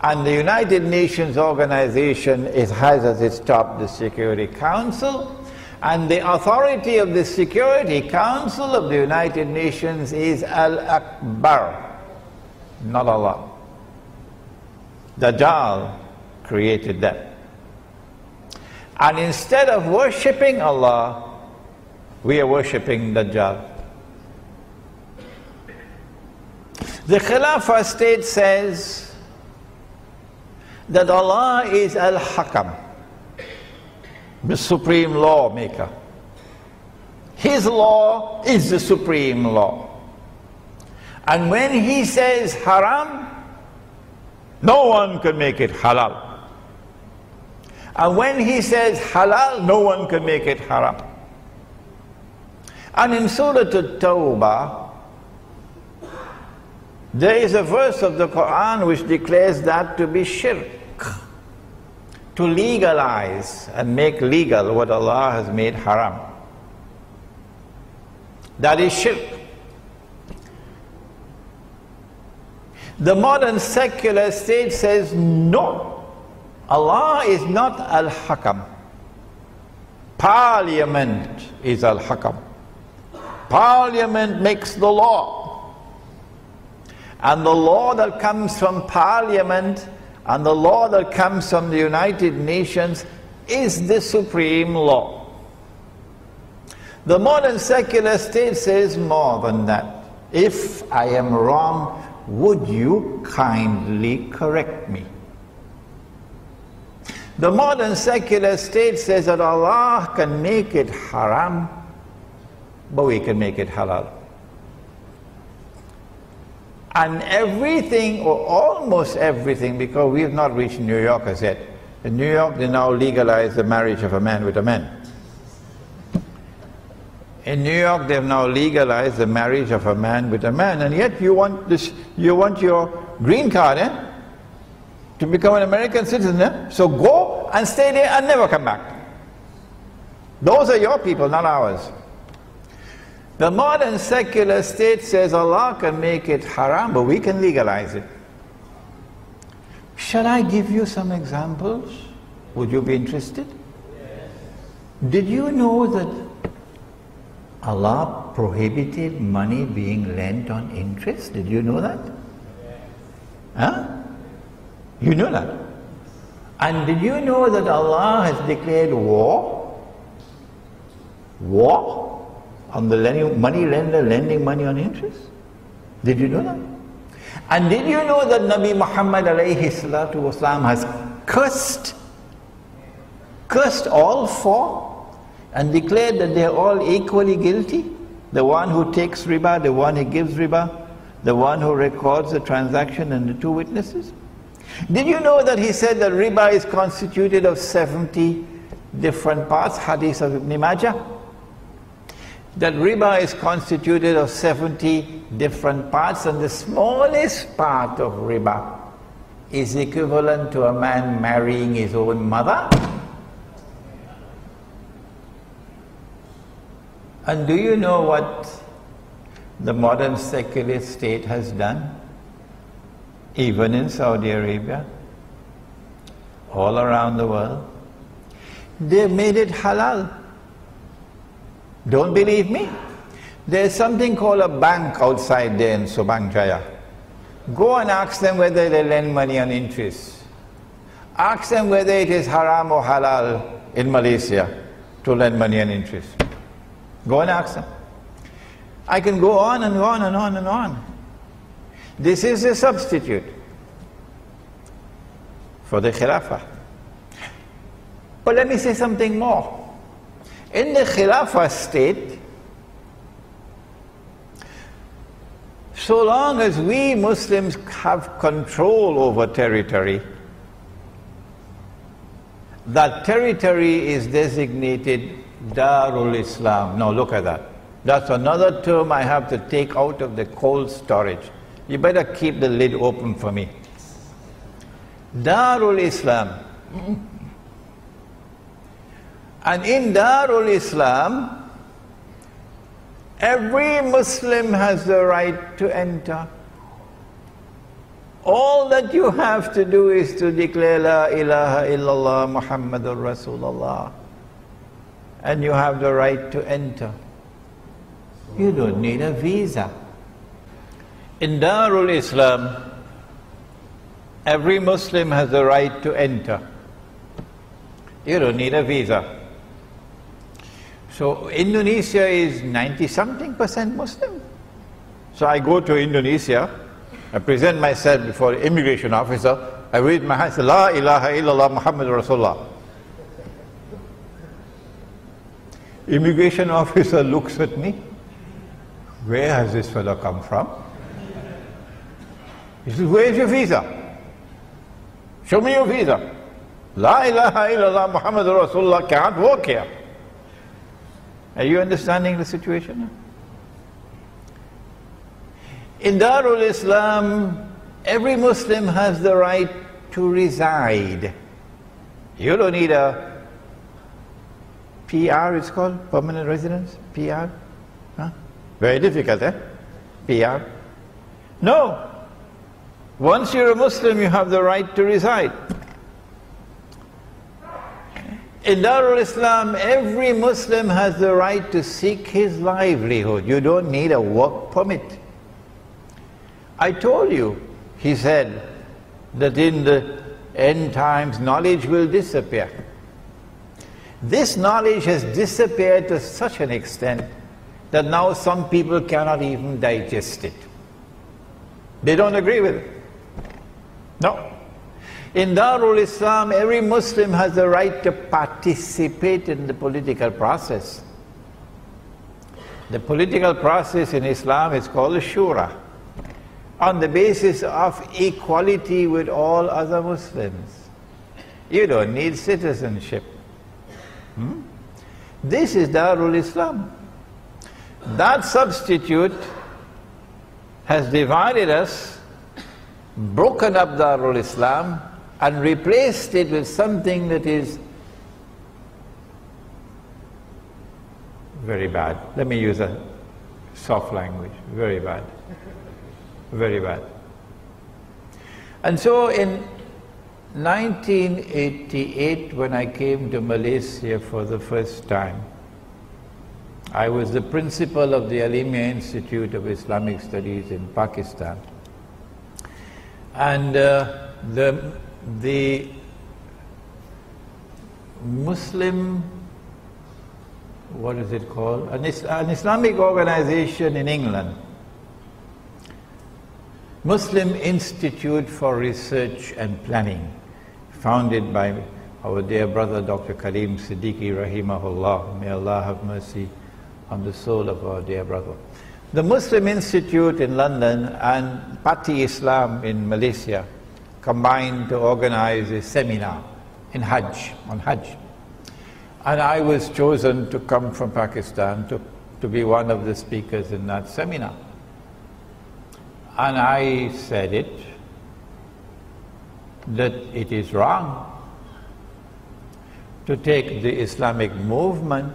And the United Nations organization has as its top the Security Council. And the authority of the Security Council of the United Nations is Al-Akbar, not Allah. Dajjal created that. And instead of worshipping Allah, we are worshipping Dajjal. The Khilafah state says that Allah is Al-Hakam, the supreme lawmaker. His law is the supreme law. And when He says haram, no one can make it halal. And when He says halal, no one can make it haram. And in Surah At-Tawbah, there is a verse of the Quran which declares that to be shirk, to legalize and make legal what Allah has made haram. That is shirk. The modern secular state says no, Allah is not Al-Hakam. Parliament is Al-Hakam. Parliament makes the law. And the law that comes from Parliament and the law that comes from the United Nations is the supreme law. The modern secular state says more than that. If I am wrong, would you kindly correct me? The modern secular state says that Allah can make it haram, but we can make it halal. And everything, or almost everything, because we have not reached New York as yet. In New York, they now legalize the marriage of a man with a man. In New York, they have now legalized the marriage of a man with a man, and yet you want this, you want your green card, to become an American citizen, So go and stay there and never come back. Those are your people, not ours. The modern secular state says Allah can make it haram, but we can legalize it. Shall I give you some examples? Would you be interested? Yes. Did you know that Allah prohibited money being lent on interest? Did you know that? Yes. Huh? You know that? And did you know that Allah has declared war? War on the money lender lending money on interest? Did you know that? And did you know that Nabi Muhammad alayhi salatu wasalam has cursed all four and declared that they are all equally guilty? The one who takes riba, the one who gives riba, the one who records the transaction, and the two witnesses. Did you know that he said that riba is constituted of 70 different parts? Hadith of Ibn Majah. that riba is constituted of 70 different parts, and the smallest part of riba is equivalent to a man marrying his own mother? And do you know what the modern secular state has done? Even in Saudi Arabia, all around the world, they made it halal. Don't believe me? There's something called a bank outside there in Subang Jaya. Go and ask them whether they lend money on interest. Ask them whether it is haram or halal in Malaysia to lend money on interest. Go and ask them. I can go on and on and on and on. This is a substitute for the Khilafah. But let me say something more. In the Khilafah state, so long as we Muslims have control over territory, that territory is designated Darul Islam. Now look at that. That's another term I have to take out of the cold storage. You better keep the lid open for me. Darul Islam. And in Darul Islam, every Muslim has the right to enter. All that you have to do is to declare La ilaha illallah Muhammadur Rasulullah, and you have the right to enter. You don't need a visa. In Darul Islam, every Muslim has the right to enter. You don't need a visa. So Indonesia is 90-something% Muslim. So I go to Indonesia, I present myself before the immigration officer, I raise my hand, say, La ilaha illallah Muhammadur Rasulullah. Immigration officer looks at me. Where has this fellow come from? He says, where is your visa? Show me your visa. La ilaha illallah Muhammadur Rasulullah can't work here. Are you understanding the situation? In Darul Islam, every Muslim has the right to reside. You don't need a PR, it's called, permanent residence, PR. Huh? Very difficult, eh? PR. No. Once you're a Muslim, you have the right to reside. In Darul Islam, every Muslim has the right to seek his livelihood. You don't need a work permit. I told you, he said, that in the end times, knowledge will disappear. This knowledge has disappeared to such an extent that now some people cannot even digest it. They don't agree with it. No. In Darul Islam, every Muslim has the right to participate in the political process. The political process in Islam is called Shura, on the basis of equality with all other Muslims. You don't need citizenship. This is Darul Islam. That substitute has divided us, broken up Darul Islam, and replaced it with something that is very bad. Let me use a soft language. Very bad. Very bad. And so in 1988, when I came to Malaysia for the first time, I was the principal of the Alimia Institute of Islamic Studies in Pakistan. And the Muslim, what is it called? An Islamic organization in England, Muslim Institute for Research and Planning, founded by our dear brother Dr. Karim Siddiqui rahimahullah. May Allah have mercy on the soul of our dear brother. The Muslim Institute in London and Party Islam in Malaysia combined to organize a seminar in Hajj, on Hajj. And I was chosen to come from Pakistan to to be one of the speakers in that seminar. And I said it, that it is wrong to take the Islamic movement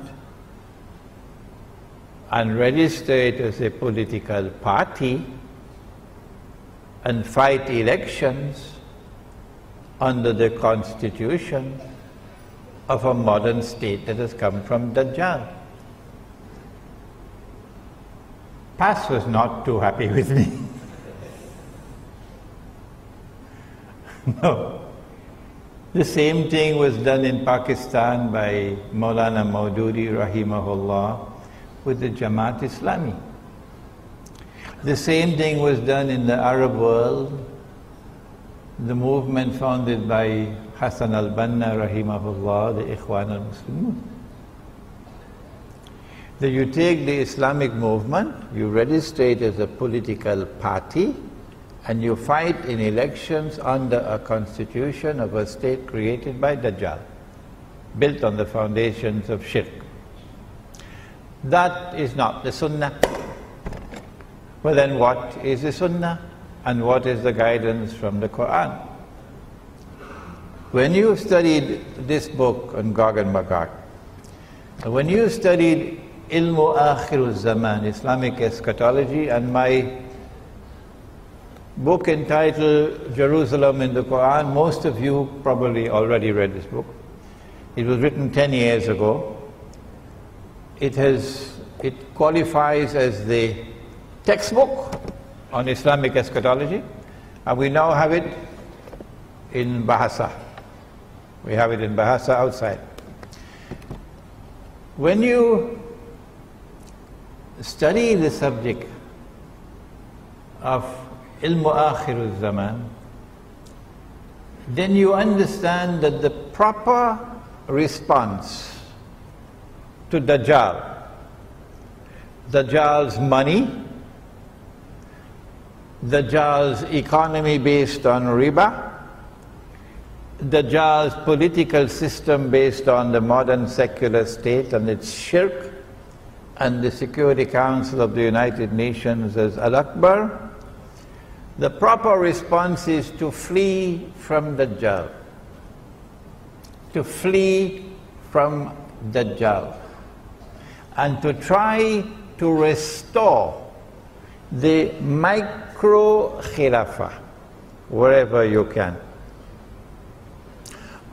and register it as a political party and fight elections under the constitution of a modern state that has come from Dajjal. Paz was not too happy with me. No. The same thing was done in Pakistan by Maulana Maududi rahimahullah with the Jamaat Islami. The same thing was done in the Arab world, the movement founded by Hassan al-Banna rahimahullah, the Ikhwan al-Muslimun. That you take the Islamic movement, you register it as a political party, and you fight in elections under a constitution of a state created by Dajjal, built on the foundations of shirk. That is not the Sunnah. Well then what is the Sunnah? And what is the guidance from the Quran? When you studied this book on Gog and Magog, when you studied wakhir الزمان, Islamic eschatology, and my book entitled Jerusalem in the Quran, most of you probably already read this book. It was written 10 years ago. It qualifies as the textbook on Islamic eschatology, and we now have it in Bahasa. We have it in Bahasa outside. When you study the subject of wakhir الزمان, then you understand that the proper response to Dajjal's money, Dajjal's economy based on riba, Dajjal's political system based on the modern secular state and its shirk, and the Security Council of the United Nations as Al-Akbar, the proper response is to flee from Dajjal. To flee from Dajjal. And to try to restore the micro-khilafah wherever you can.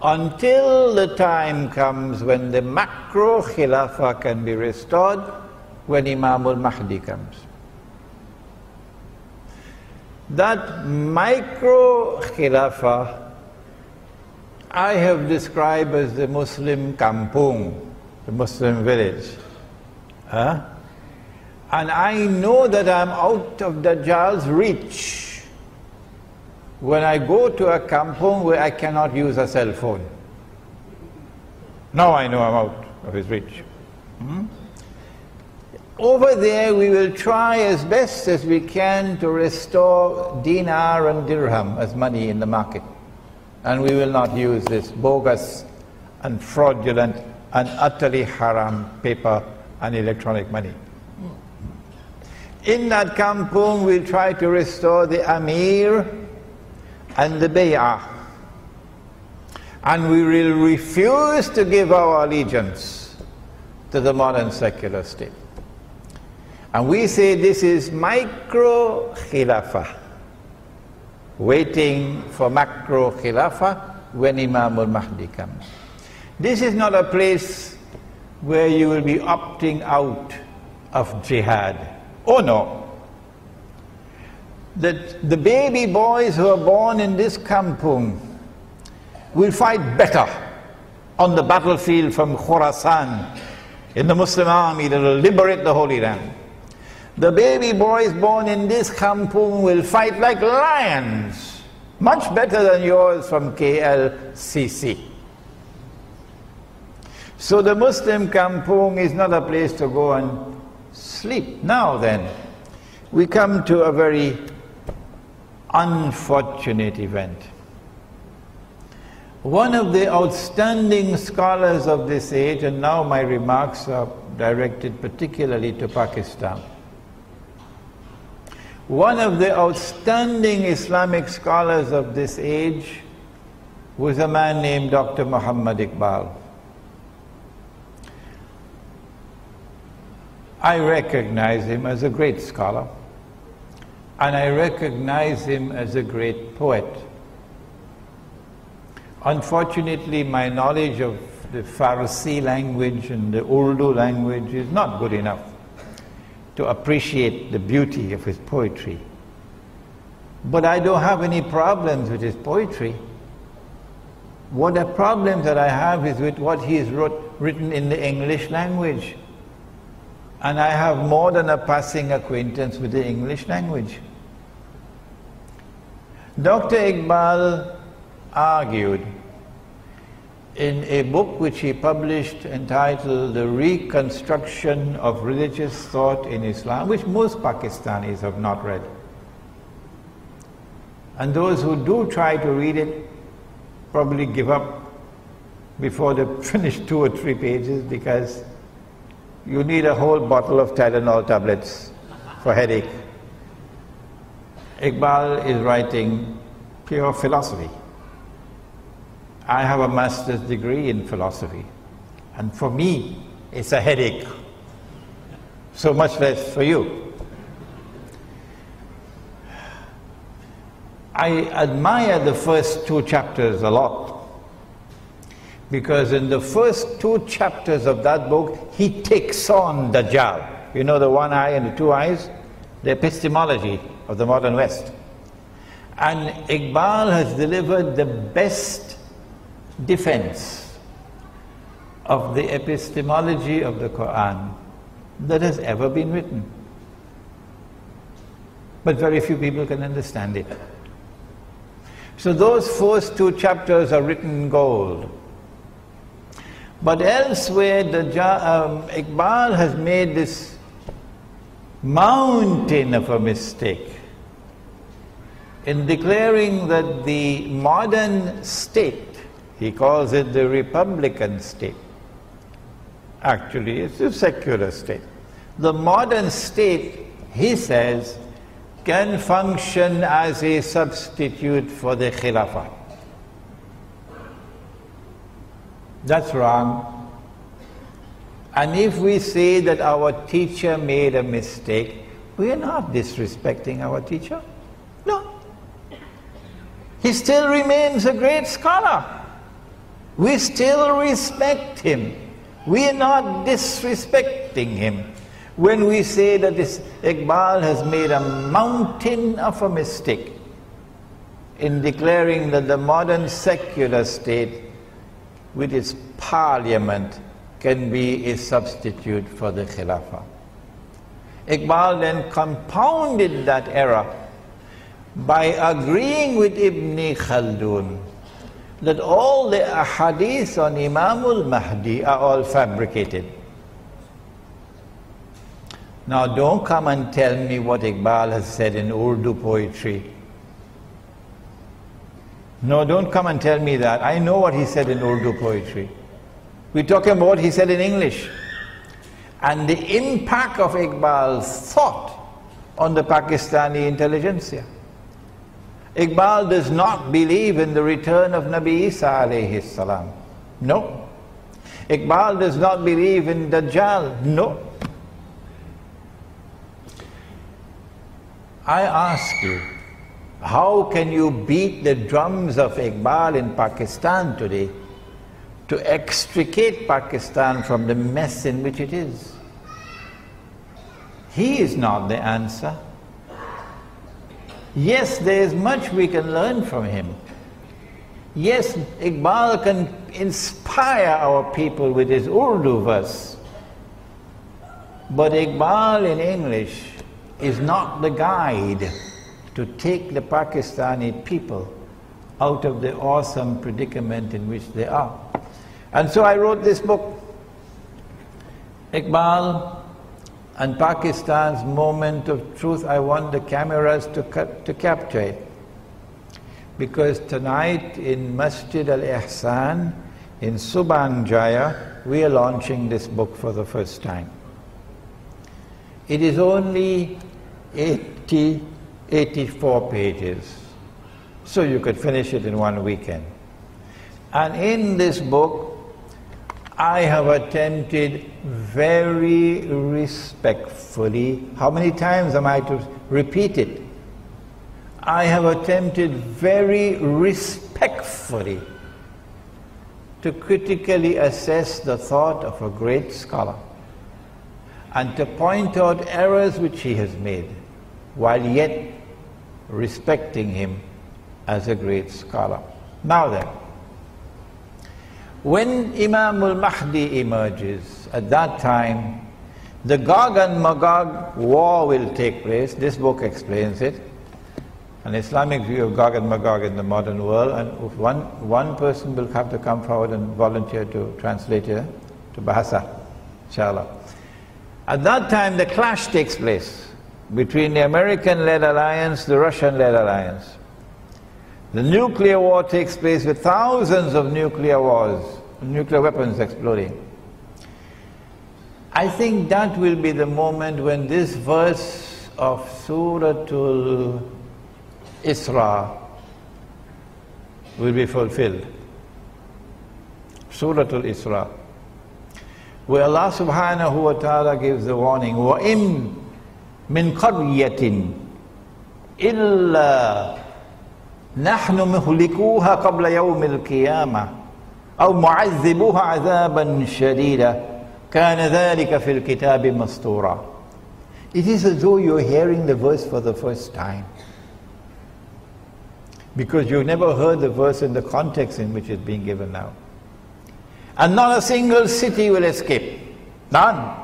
Until the time comes when the macro-khilafah can be restored, when Imam al-Mahdi comes. That micro-khilafah I have described as the Muslim kampung, the Muslim village. And I know that I'm out of Dajjal's reach when I go to a kampung where I cannot use a cell phone. Now I know I'm out of his reach. Over there we will try as best as we can to restore dinar and dirham as money in the market. And we will not use this bogus and fraudulent and utterly haram paper and electronic money. In that kampung we'll try to restore the Amir and the Bay'ah. And we will refuse to give our allegiance to the modern secular state. And we say this is micro-khilafah, waiting for macro-khilafah when Imam al-Mahdi comes. This is not a place where you will be opting out of jihad. Oh no. That the baby boys who are born in this kampung will fight better on the battlefield from Khorasan in the Muslim army that will liberate the Holy Land. The baby boys born in this kampung will fight like lions, much better than yours from KLCC. So the Muslim kampung is not a place to go and sleep. Now then, we come to a very unfortunate event. One of the outstanding scholars of this age, and now my remarks are directed particularly to Pakistan. One of the outstanding Islamic scholars of this age was a man named Dr. Muhammad Iqbal. I recognize him as a great scholar, and I recognize him as a great poet. Unfortunately, my knowledge of the Farsi language and the Urdu language is not good enough to appreciate the beauty of his poetry. But I don't have any problems with his poetry. What the problem that I have is with what he has written in the English language. And I have more than a passing acquaintance with the English language. Dr. Iqbal argued in a book which he published entitled The Reconstruction of Religious Thought in Islam, which most Pakistanis have not read. And those who do try to read it probably give up before they finish 2 or 3 pages, because you need a whole bottle of Tylenol tablets for headache. Iqbal is writing pure philosophy. I have a master's degree in philosophy, and for me it's a headache, so much less for you. I admire the first 2 chapters a lot, because in the first 2 chapters of that book he takes on Dajjal. You know, the one eye and the 2 eyes? The epistemology of the modern West. And Iqbal has delivered the best defense of the epistemology of the Quran that has ever been written. But very few people can understand it. So those first 2 chapters are written in gold. But elsewhere, Iqbal has made this mountain of a mistake in declaring that the modern state, he calls it the Republican state. Actually, it's a secular state. The modern state, he says, can function as a substitute for the Khilafah. That's wrong. And if we say that our teacher made a mistake, we are not disrespecting our teacher. No. He still remains a great scholar. We still respect him. We are not disrespecting him when we say that this Iqbal has made a mountain of a mistake in declaring that the modern secular state with its parliament can be a substitute for the Khilafah. Iqbal then compounded that error by agreeing with Ibn Khaldun that all the ahadith on Imam al-Mahdi are all fabricated. Now don't come and tell me what Iqbal has said in Urdu poetry. No, don't come and tell me that. I know what he said in Urdu poetry. We're talking about what he said in English. And the impact of Iqbal's thought on the Pakistani intelligentsia. Iqbal does not believe in the return of Nabi Isa alayhi salam. No. Iqbal does not believe in Dajjal. No. I ask you, how can you beat the drums of Iqbal in Pakistan today to extricate Pakistan from the mess in which it is? He is not the answer. Yes, there is much we can learn from him. Yes, Iqbal can inspire our people with his Urdu verse. But Iqbal in English is not the guide to take the Pakistani people out of the awesome predicament in which they are. And so I wrote this book, Iqbal and Pakistan's moment of truth. I want the cameras to capture it. because tonight in Masjid Al-Ihsan in Subang Jaya, we are launching this book for the first time. It is only 84 pages, so you could finish it in one weekend. And in this book, I have attempted very respectfully, how many times am I to repeat it? I have attempted very respectfully to critically assess the thought of a great scholar and to point out errors which he has made, while yet respecting him as a great scholar. Now then, when Imam al-Mahdi emerges, at that time, the Gog and Magog war will take place. This book explains it. An Islamic view of Gog and Magog in the modern world, and one person will have to come forward and volunteer to translate it to Bahasa, inshallah. At that time, the clash takes place between the American-led alliance, the Russian-led alliance. The nuclear war takes place with thousands of nuclear weapons exploding. I think that will be the moment when this verse of Suratul Isra will be fulfilled. Suratul Isra, where Allah subhanahu wa ta'ala gives the warning, وَإِن مِّن قَرْيَةٍ إِلَّا نَحْنُ مُهْلِكُوهَا قَبْلَ يَوْمِ الْقِيَامَةِ أَوْ مُعَذِّبُوهَا عَذَابًا شَدِيدًا كَانَ ذَلِكَ فِي الْكِتَابِ مَسْطُورًا. It is as though you're hearing the verse for the first time, because you've never heard the verse in the context in which it's being given now. And not a single city will escape. None.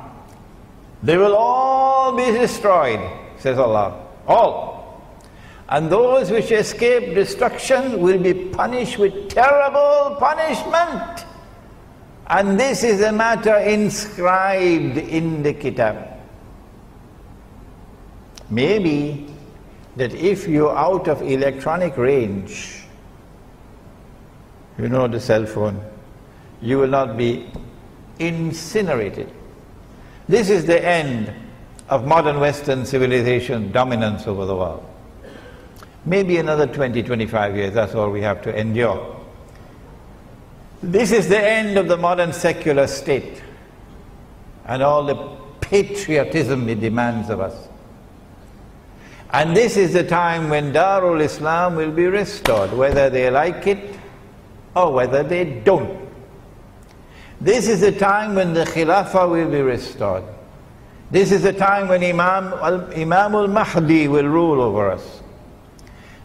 They will all be destroyed, says Allah. All. And those which escape destruction will be punished with terrible punishment. And this is a matter inscribed in the Kitab. Maybe that if you're out of electronic range, you know, the cell phone, you will not be incinerated. This is the end of modern Western civilization dominance over the world. Maybe another 20, 25 years, that's all we have to endure. This is the end of the modern secular state and all the patriotism it demands of us. And this is the time when Darul Islam will be restored, whether they like it or whether they don't. This is the time when the Khilafah will be restored. This is the time when Imam al-Mahdi will rule over us.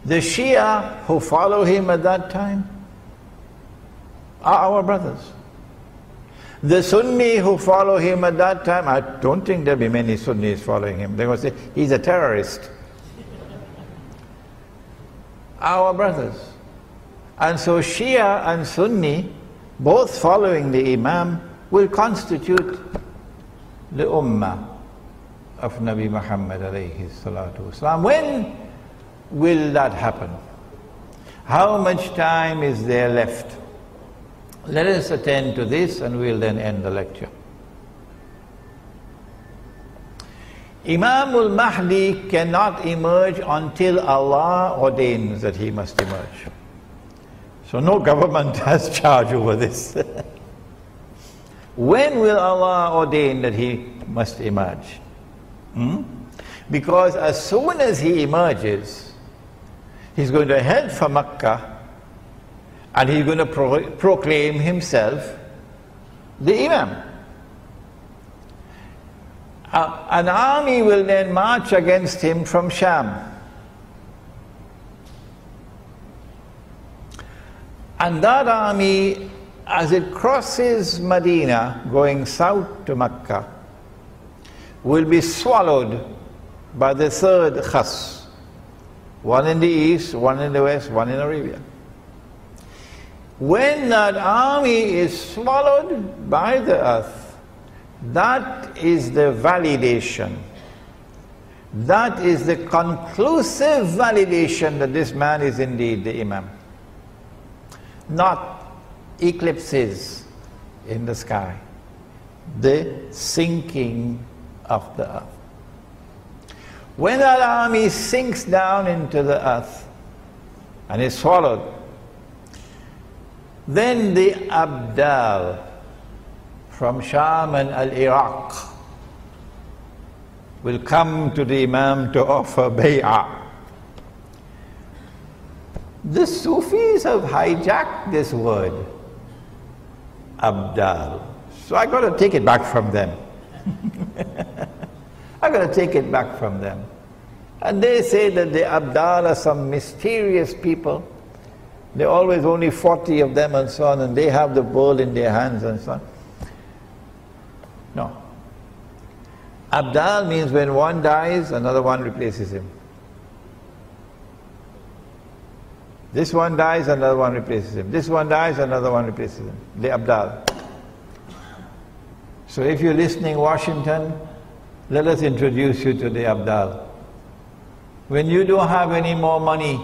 The Shia who follow him at that time are our brothers. The Sunni who follow him at that time, I don't think there'll be many Sunnis following him. They will say, he's a terrorist. Our brothers. And so Shia and Sunni, both following the Imam, will constitute the Ummah of Nabi Muhammad alayhi salatu wasalam. When will that happen? How much time is there left? Let us attend to this and we'll then end the lecture. Imam al-Mahdi cannot emerge until Allah ordains that he must emerge. So no government has charge over this. When will Allah ordain that he must emerge? Because as soon as he emerges, he's going to head for Mecca and he's going to proclaim himself the Imam. An army will then march against him from Sham. And that army, as it crosses Medina, going south to Mecca, will be swallowed by the third khas. One in the east, one in the west, one in Arabia. When that army is swallowed by the earth, that is the validation That is the conclusive validation that this man is indeed the Imam. Not eclipses in the sky, the sinking of the earth. When that army sinks down into the earth and is swallowed, then the Abdal from Sham and Al-Iraq will come to the Imam to offer bay'ah. The Sufis have hijacked this word, Abdal. So I got to take it back from them. I got to take it back from them. And they say that the Abdal are some mysterious people. There are always only 40 of them and so on, and they have the bowl in their hands and so on. No. Abdal means when one dies, another one replaces him. This one dies, another one replaces him. This one dies, another one replaces him. The Abdal. So if you're listening, Washington, let us introduce you to the Abdal. When you don't have any more money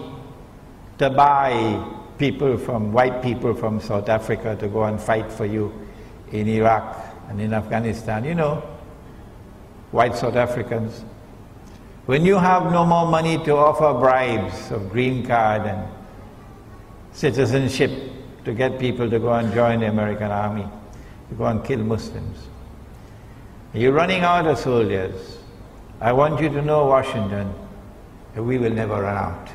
to buy people from, white people from South Africa to go and fight for you in Iraq and in Afghanistan, you know, white South Africans. When you have no more money to offer bribes of green card and citizenship to get people to go and join the American army, to go and kill Muslims. You're running out of soldiers. I want you to know, Washington, that we will never run out.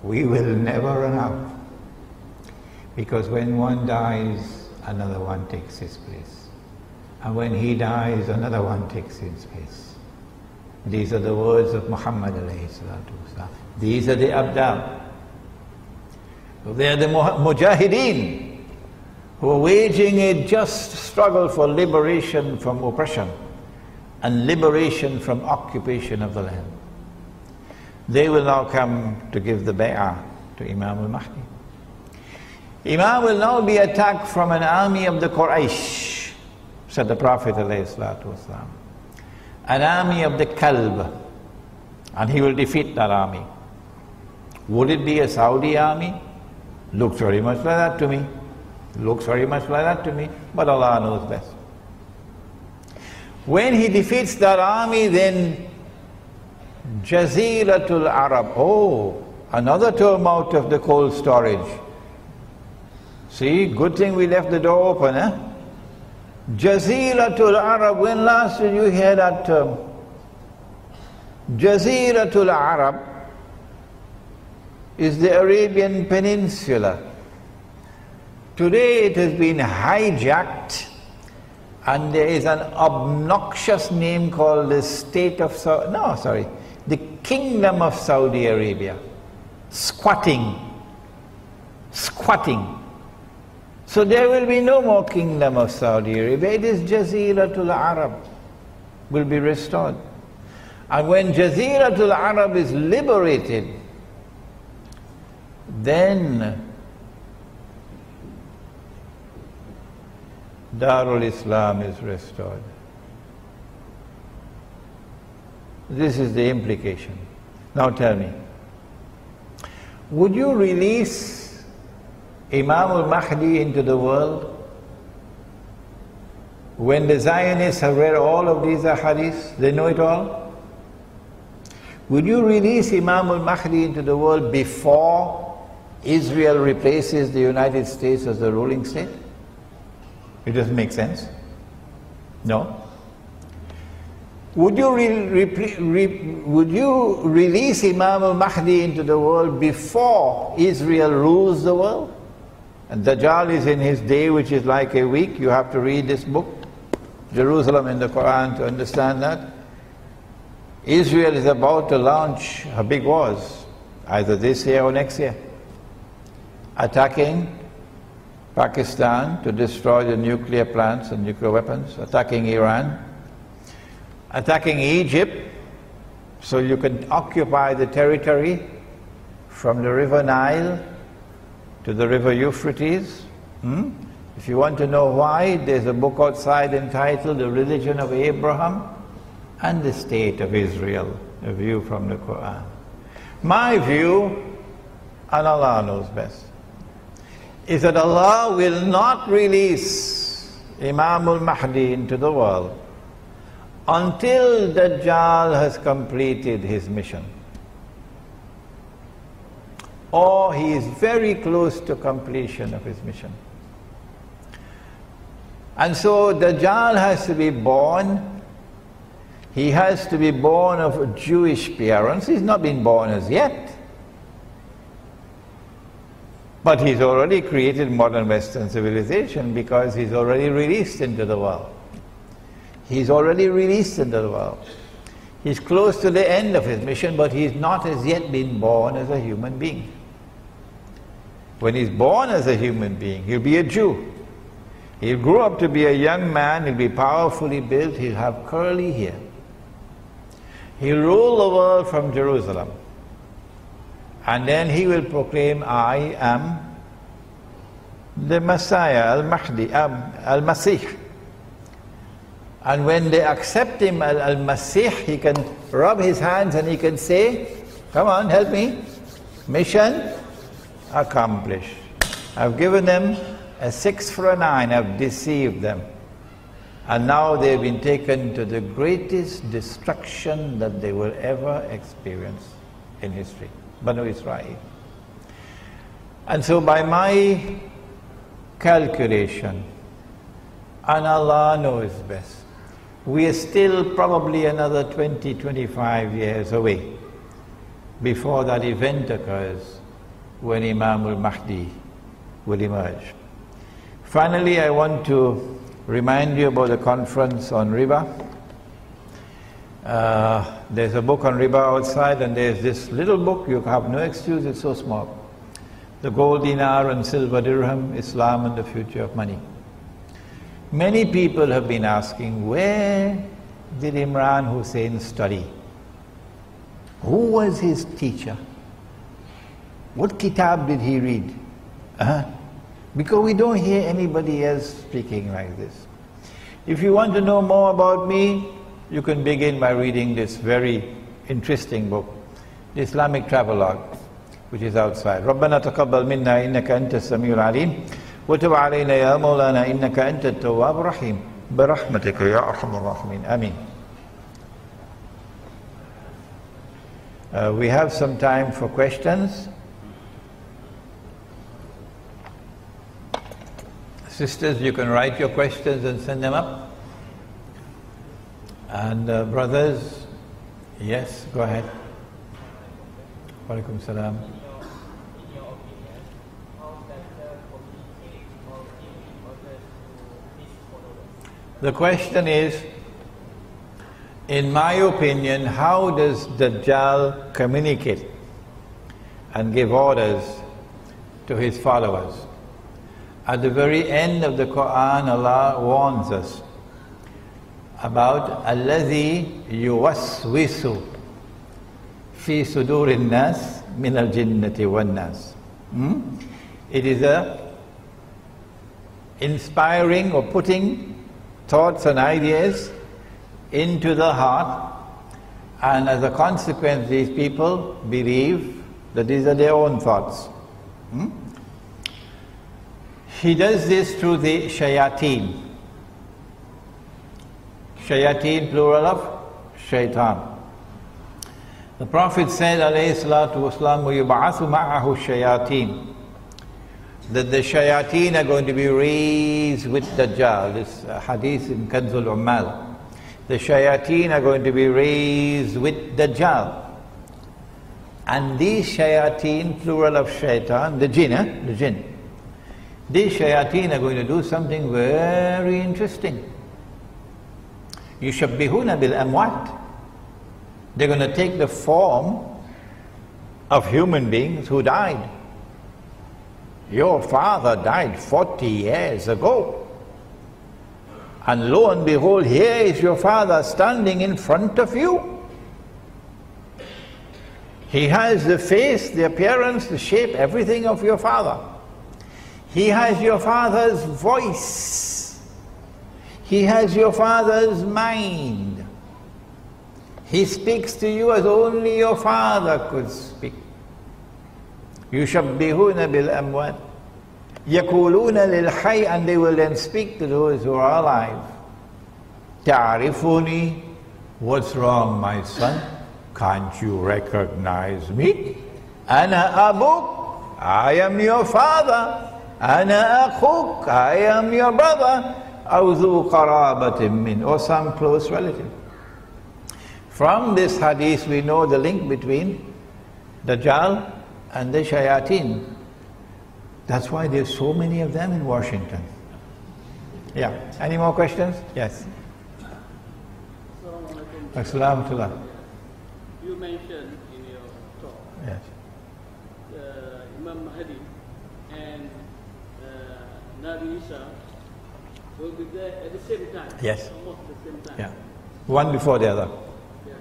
We will never run out. Because when one dies, another one takes his place. And when he dies, another one takes his place. These are the words of Muhammad alayhi salatu wasalam. These are the Abdal. They are the Mujahideen who are waging a just struggle for liberation from oppression and liberation from occupation of the land. They will now come to give the bay'ah to Imam al-Mahdi. Imam will now be attacked from an army of the Quraysh, said the Prophet ﷺ. An army of the Kalb, and he will defeat that army. Would it be a Saudi army? Looks very much like that to me. Looks very much like that to me, but Allah knows best. When he defeats that army, then Jaziratul Arab, oh, another term out of the cold storage. See, good thing we left the door open, eh? Jaziratul Arab, when last did you hear that term? Jaziratul Arab is the Arabian Peninsula. Today it has been hijacked and there is an obnoxious name called the the Kingdom of Saudi Arabia. Squatting. So there will be no more Kingdom of Saudi Arabia. It is Jaziratul Arab will be restored. And when Jaziratul Arab is liberated, then Darul Islam is restored. This is the implication. Now tell me, would you release Imam al-Mahdi into the world when the Zionists have read all of these ahadith? They know it all. Would you release Imam al-Mahdi into the world before Israel replaces the United States as the ruling state? It doesn't make sense. No. Would you release Imam al-Mahdi into the world before Israel rules the world? And Dajjal is in his day, which is like a week. You have to read this book, Jerusalem in the Quran, to understand that. Israel is about to launch her big wars, either this year or next year. Attacking Pakistan to destroy the nuclear plants and nuclear weapons, attacking Iran, attacking Egypt so you can occupy the territory from the river Nile to the river Euphrates. If you want to know why, there's a book outside entitled The Religion of Abraham. and the state of Israel, a view from the Quran. My view, and Allah knows best, is that Allah will not release Imam al-Mahdi into the world until Dajjal has completed his mission, or he is very close to completion of his mission. And so Dajjal has to be born. He has to be born of Jewish parents. He's not been born as yet, but he's already created modern Western civilization because he's already released into the world. He's already released into the world. He's close to the end of his mission, but he's not as yet been born as a human being. When he's born as a human being, he'll be a Jew. He'll grow up to be a young man, he'll be powerfully built, he'll have curly hair. He'll rule the world from Jerusalem. And then he will proclaim, I am the Messiah, Al-Mahdi, Al-Masih. And when they accept him, Al-Masih, he can rub his hands and he can say, come on, help me. Mission accomplished. I've given them a 6 for a 9, I've deceived them. And now they've been taken to the greatest destruction that they will ever experience in history, Banu Israel. And so by my calculation, and Allah knows best, we are still probably another 20-25 years away before that event occurs when Imam al-Mahdi will emerge. Finally, I want to remind you about the conference on riba. There's a book on riba outside, and there's this little book, you have no excuse, it's so small. The Gold Dinar and Silver Dirham, Islam and the Future of Money. Many people have been asking, where did Imran Hussein study? Who was his teacher? What kitab did he read? Because we don't hear anybody else speaking like this. If you want to know more about me, you can begin by reading this very interesting book, the Islamic Travelogue, which is outside. رَبَّنَا تَقَبَّلْ مِنَّا إِنَّكَ أَنْتَ السَّمِيعُ الْعَلِيمُ وَتُبْ عَلَيْنَا يَا مَوْلَانَا إِنَّكَ أَنْتَ التَّوَّابُ الرَّحِيمُ بِرَحْمَتِكَ يَا أَرْحَمَ الرَّاحِمِينَ Ameen. We have some time for questions. Sisters, you can write your questions and send them up. And brothers, yes, go ahead. Walaikum salam. The question is, in my opinion, how does Dajjal communicate and give orders to his followers? At the very end of the Quran, Allah warns us about الَّذِي يُوَسْوِسُ فِي صُدُورِ النَّاسِ مِنَ الْجِنَّةِ وَالنَّاسِ. It is a inspiring or putting thoughts and ideas into the heart, and as a consequence these people believe that these are their own thoughts. He does this through the shayateen. Shayateen, plural of shaitan. The Prophet said, alayhi salatu wasalam, وَيُبْعَثُ مَعَهُ الشَّيَاطِينَ, that the shayateen are going to be raised with Dajjal. This hadith in Kanzul Ummal. The shayateen are going to be raised with Dajjal. And these shayateen, plural of shaitan, the jinn, these shayateen are going to do something very interesting. يُشَبِّهُونَ بِالْأَمْوَاتِ. They're going to take the form of human beings who died. Your father died 40 years ago. And lo and behold, here is your father standing in front of you. He has the face, the appearance, the shape, everything of your father. He has your father's voice. He has your father's mind. He speaks to you as only your father could speak. يُشَبِّهُونَ بِالْأَمْوَاتِ يَقُولُونَ لِلْحَيِّ, and they will then speak to those who are alive. تَعْرِفُنِي, what's wrong, my son? Can't you recognize me? أَنَا أَبُوك, I am your father. أَنَا أَخُوك, I am your brother. أَوْ ذُو قَرَابَةٍ مِّنْ, or some close relative. From this hadith we know the link between Dajjal and the Shayateen. That's why there's so many of them in Washington. Yeah. Any more questions? Yes. Assalamu alaikum. You mentioned in your talk, Yes. Imam Mahdi and Nabi Isa will be there at the same time. Yes. Almost the same time. Yeah. One before the other. Yeah.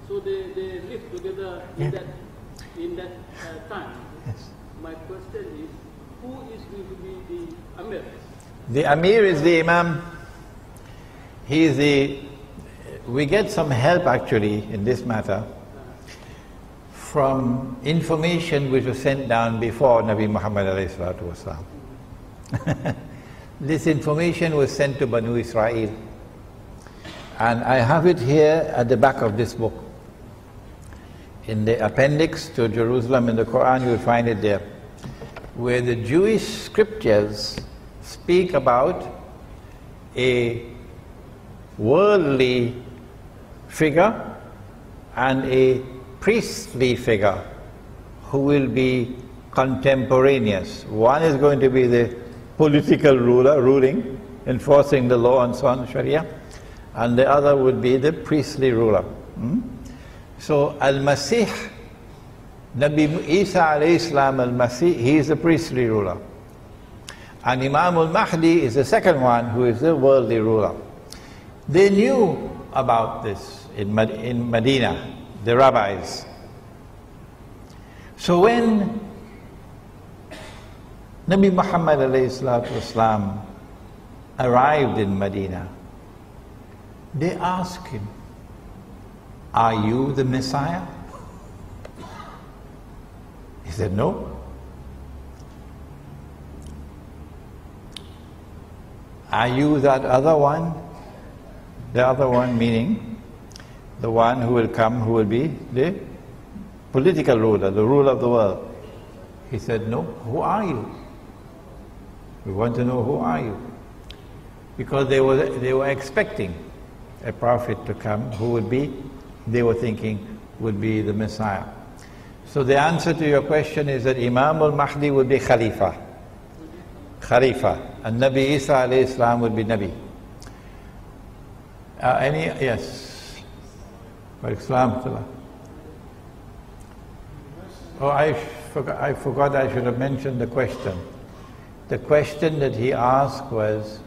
So they live together in that time. Yes. My question is, who is going to be the Amir? The Amir is the Imam. He is the... We get some help actually in this matter from information which was sent down before Nabi Muhammad alayhi salatu wasalam. This information was sent to Banu Israel, and I have it here at the back of this book. In the appendix to Jerusalem in the Quran, you will find it there, where the Jewish scriptures speak about a worldly figure and a priestly figure who will be contemporaneous. One is going to be the political ruler, ruling, enforcing the law and so on, Sharia, and the other would be the priestly ruler. So Al-Masih, Nabi Isa alayhi salam Al-Masih, he is the priestly ruler. And Imam Al-Mahdi is the second one, who is the worldly ruler. They knew about this in Medina, the rabbis. So when Nabi Muhammad alayhi salatu wasalam arrived in Medina, they asked him, "Are you the Messiah?" He said, "No." "Are you that other one?" The other one meaning the one who will come, who will be the political ruler, the ruler of the world. He said, "No." "Who are you?" "We want to know, who are you?" Because they were expecting a prophet to come who would be, they were thinking, would be the Messiah. So the answer to your question is that Imam al-Mahdi would be Khalifa. And Nabi Isa alayhi salam would be Nabi. Yes. Islam. Oh, I forgot I should have mentioned the question. The question that he asked was,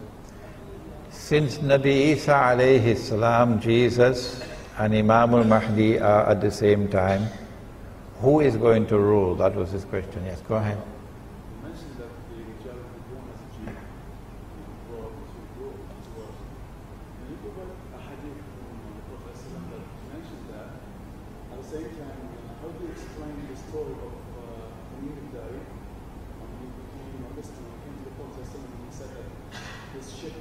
since Nabi Isa alayhi salam, Jesus, and Imam al-Mahdi are at the same time, who is going to rule? That was his question. Yes, go ahead. You mentioned that the Dajjal will be born as a Jew, brought to rule as well. Can you give a hadith from the Prophet that mentions that? At the same time, how do you explain the story of the Munidari when he became a Muslim and came to the Prophet and he said that his ship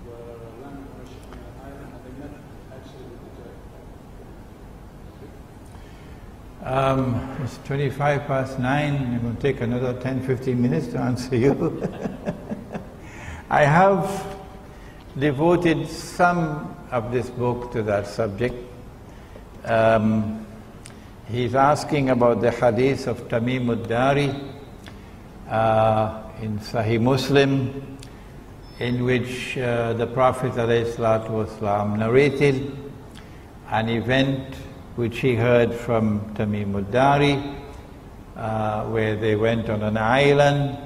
were landing on an island and they met actually with the Dajjal? It's 9:25. I'm going to take another 10-15 minutes to answer you. I have devoted some of this book to that subject. He's asking about the hadith of Tamim ad-Dari in Sahih Muslim, in which the Prophet ﷺ narrated an event which he heard from Tamim ad-Dari, where they went on an island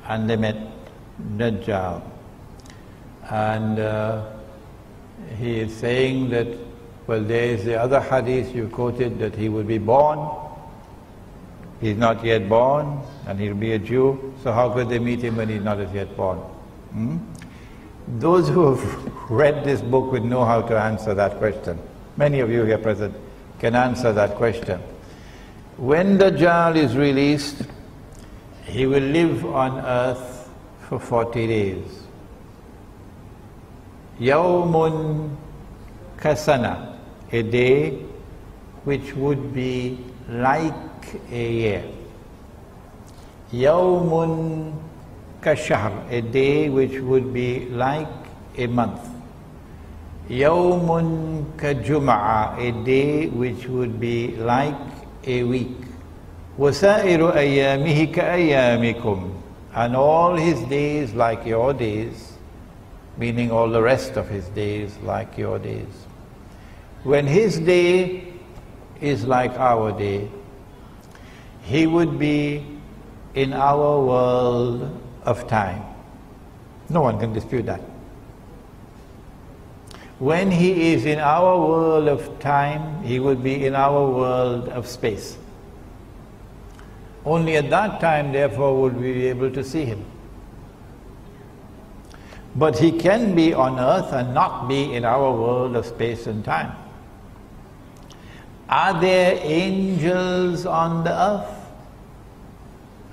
and they met Dajjal. And he is saying that, well, there is the other hadith you quoted that he will be born. He's not yet born, and he'll be a Jew, so how could they meet him when he's not as yet born? Those who have read this book would know how to answer that question. Many of you here present can answer that question. When Dajjal is released, he will live on earth for 40 days. Yawmun kasana, a day which would be like a year. Yawmun kashahr, a day which would be like a month. Yawmun kajum'a, a day which would be like a week. وَسَائِرُ أَيَّامِهِ كَأَيَّامِكُمْ, and all his days like your days, meaning all the rest of his days like your days. When his day is like our day, he would be in our world of time. No one can dispute that. When he is in our world of time, he would be in our world of space. Only at that time, therefore, would we be able to see him. But he can be on earth and not be in our world of space and time. Are there angels on the earth?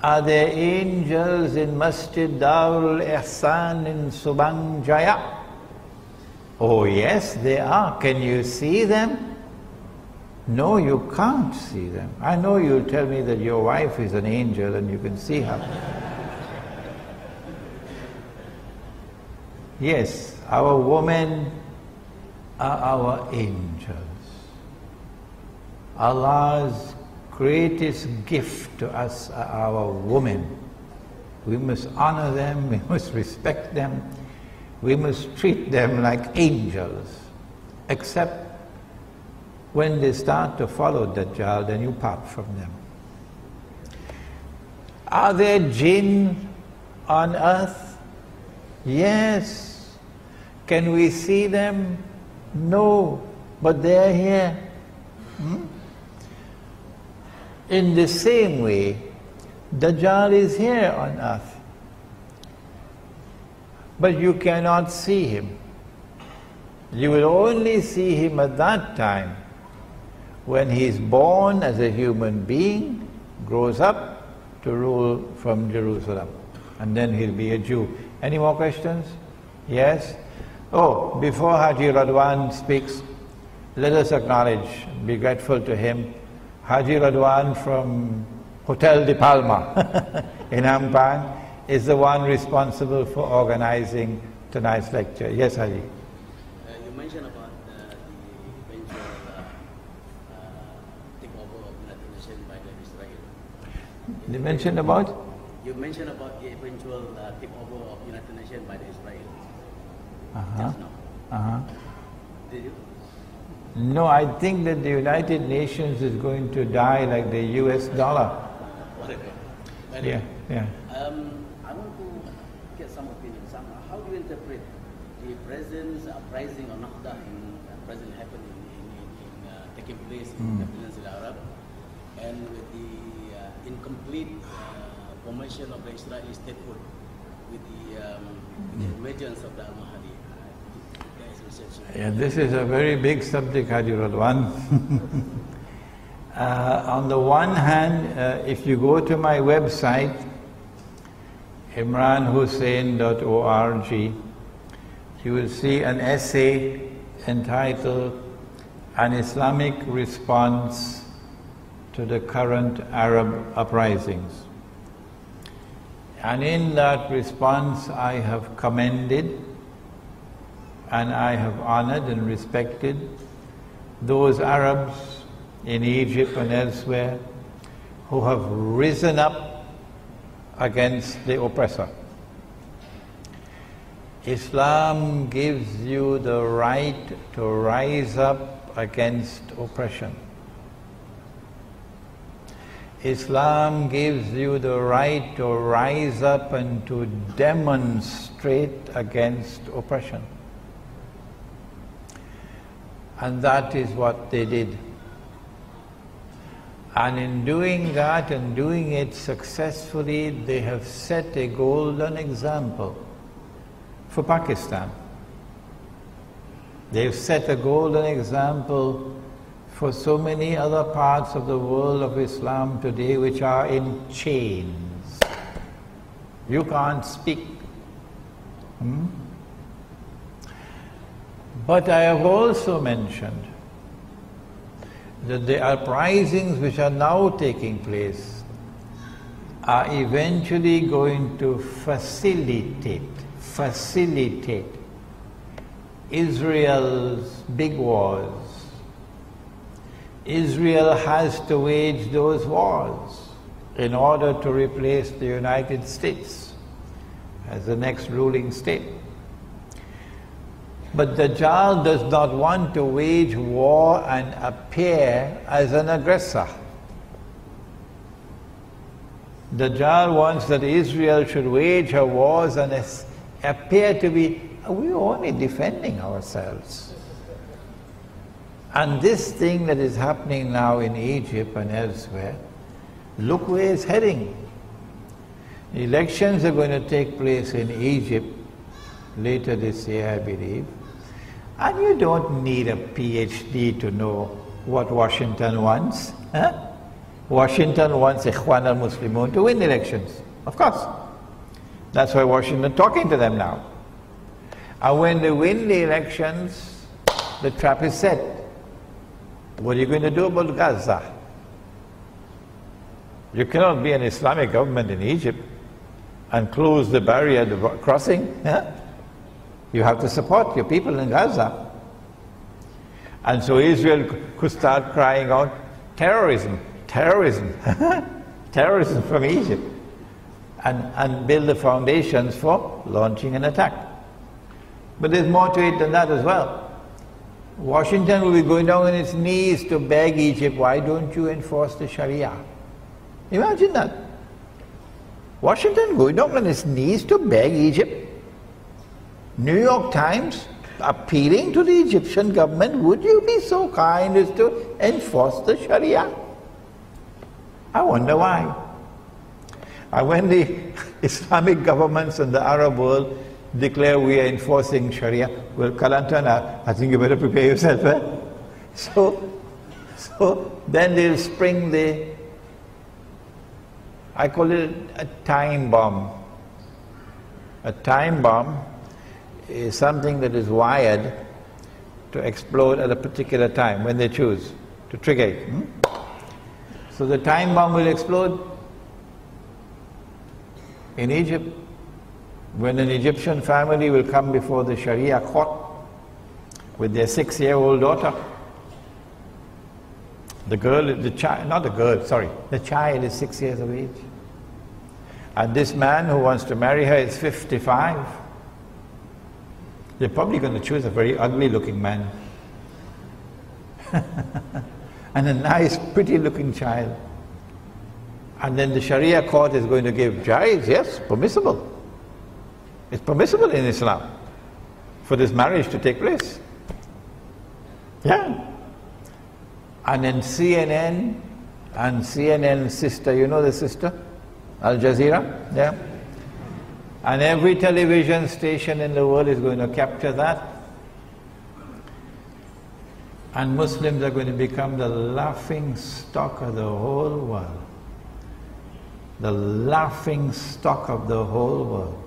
Are there angels in Masjid Darul Ihsan in Subang Jaya? Oh yes, they are. Can you see them? No, you can't see them. I know you'll tell me that your wife is an angel and you can see her. Yes, our women are our angels. Allah's greatest gift to us are our women. We must honor them, we must respect them, we must treat them like angels. Except when they start to follow Dajjal, then you part from them. Are there jinn on earth? Yes. Can we see them? No, but they're here. In the same way, Dajjal is here on earth. But you cannot see him. You will only see him at that time when he is born as a human being, grows up to rule from Jerusalem. And then he'll be a Jew. Any more questions? Yes? Oh, before Haji Radwan speaks, let us acknowledge, be grateful to him. Haji Radwan from Hotel de Palma in Ampang is the one responsible for organizing tonight's lecture. Yes, Haji? You mentioned about the eventual takeover of United Nations by the Israel. You mentioned about? You mentioned about the eventual takeover of United Nations by the Israel. Just now. Did you? No, I think that the United Nations is going to die like the US dollar. Whatever. Yeah. I want to get some opinions. How do you interpret the present uprising or Nahda present happening taking place in the Peninsula Arab, and with the incomplete formation of the Israeli statehood, with the emergence of the Al-Mahdi? Yeah, this is a very big subject, Haji Radwan. On the one hand, if you go to my website, imranhussain.org, you will see an essay entitled An Islamic Response to the Current Arab Uprisings. And in that response I have commended and I have honored and respected those Arabs in Egypt and elsewhere who have risen up against the oppressor. Islam gives you the right to rise up against oppression. Islam gives you the right to rise up and to demonstrate against oppression. And that is what they did. And in doing that and doing it successfully, they have set a golden example for Pakistan. They've set a golden example for so many other parts of the world of Islam today which are in chains. You can't speak. But I have also mentioned that the uprisings which are now taking place are eventually going to facilitate Israel's big wars. Israel has to wage those wars in order to replace the United States as the next ruling state. But Dajjal does not want to wage war and appear as an aggressor. Dajjal wants that Israel should wage her wars and appear to be, we're only defending ourselves. And this thing that is happening now in Egypt and elsewhere, look where it's heading. Elections are going to take place in Egypt later this year, I believe. And you don't need a PhD to know what Washington wants. Washington wants Ikhwan al-Muslimun to win elections, of course. That's why Washington is talking to them now. And when they win the elections, the trap is set. What are you going to do about Gaza? You cannot be an Islamic government in Egypt and close the barrier, the crossing. You have to support your people in Gaza. And so Israel could start crying out, terrorism, terrorism, terrorism from Egypt, and build the foundations for launching an attack. But there's more to it than that as well. Washington will be going down on its knees to beg Egypt, why don't you enforce the Sharia? Imagine that. Washington going down on its knees to beg Egypt. New York Times appealing to the Egyptian government, would you be so kind as to enforce the Sharia? I wonder why. And when the Islamic governments in the Arab world declare we are enforcing Sharia, well, Kalantana, I think you better prepare yourself. So then they'll spring I call it a time bomb. A time bomb is something that is wired to explode at a particular time when they choose to trigger it. So the time bomb will explode in Egypt when an Egyptian family will come before the Sharia court with their 6-year-old daughter. The child is 6 years of age. And this man who wants to marry her is 55. They're probably going to choose a very ugly looking man. And a nice, pretty looking child. And then the Sharia court is going to give jaiz, yes, permissible. It's permissible in Islam for this marriage to take place. Yeah. And then CNN and CNN's sister, you know the sister? Al Jazeera, yeah. And every television station in the world is going to capture that. And Muslims are going to become the laughing stock of the whole world. The laughing stock of the whole world.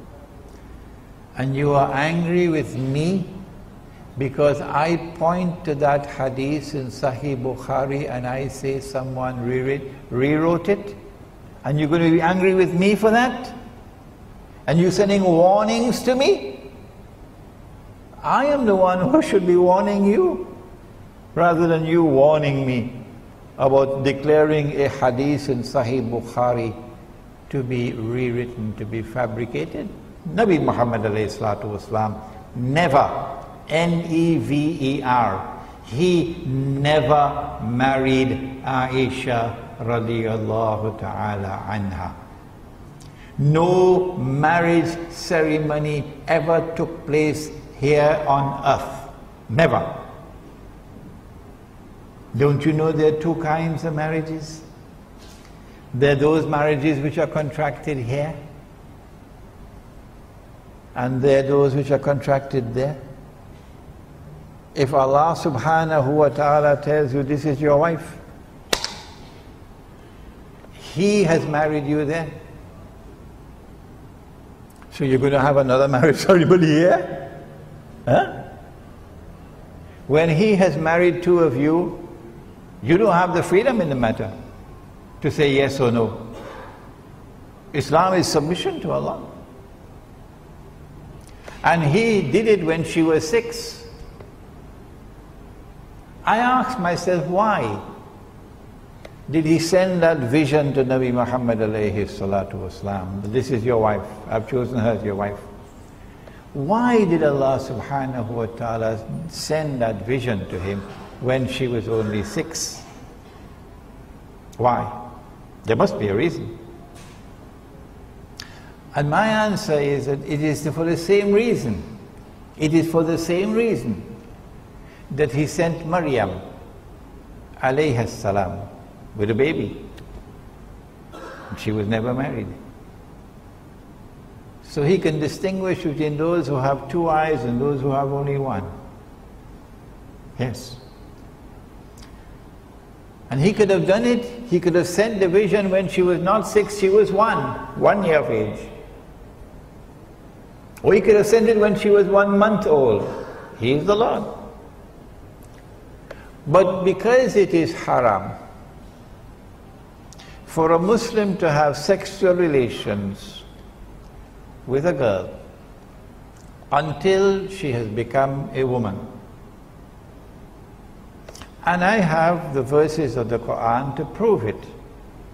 And you are angry with me because I point to that hadith in Sahih Bukhari and I say someone rewrote it? And you're going to be angry with me for that? And you're sending warnings to me? I am the one who should be warning you, rather than you warning me about declaring a hadith in Sahih Bukhari to be rewritten, to be fabricated. Nabi Muhammad ﷺ never, N-E-V-E-R, he never married Aisha radiyallahu ta'ala anha. No marriage ceremony ever took place here on earth. Never. Don't you know there are two kinds of marriages? There are those marriages which are contracted here, and there are those which are contracted there. if Allah subhanahu wa ta'ala tells you this is your wife, He has married you then. So you're going to have another marriage ceremony here? Huh? When He has married two of you, you don't have the freedom in the matter to say yes or no. Islam is submission to Allah. And He did it when she was 6. I asked myself, why did He send that vision to Nabi Muhammad alayhi salatu wasalam? This is your wife, I've chosen her as your wife. Why did Allah subhanahu wa ta'ala send that vision to him when she was only 6? Why? There must be a reason. And my answer is that it is for the same reason. It is for the same reason that He sent Maryam alayhi salam with a baby. She was never married. So He can distinguish between those who have two eyes and those who have only one. Yes. And He could have done it, He could have sent the vision when she was not 6, she was 1 year of age. Or He could have sent it when she was 1 month old. He is the Lord. But because it is haram for a Muslim to have sexual relations with a girl until she has become a woman. And I have the verses of the Quran to prove it,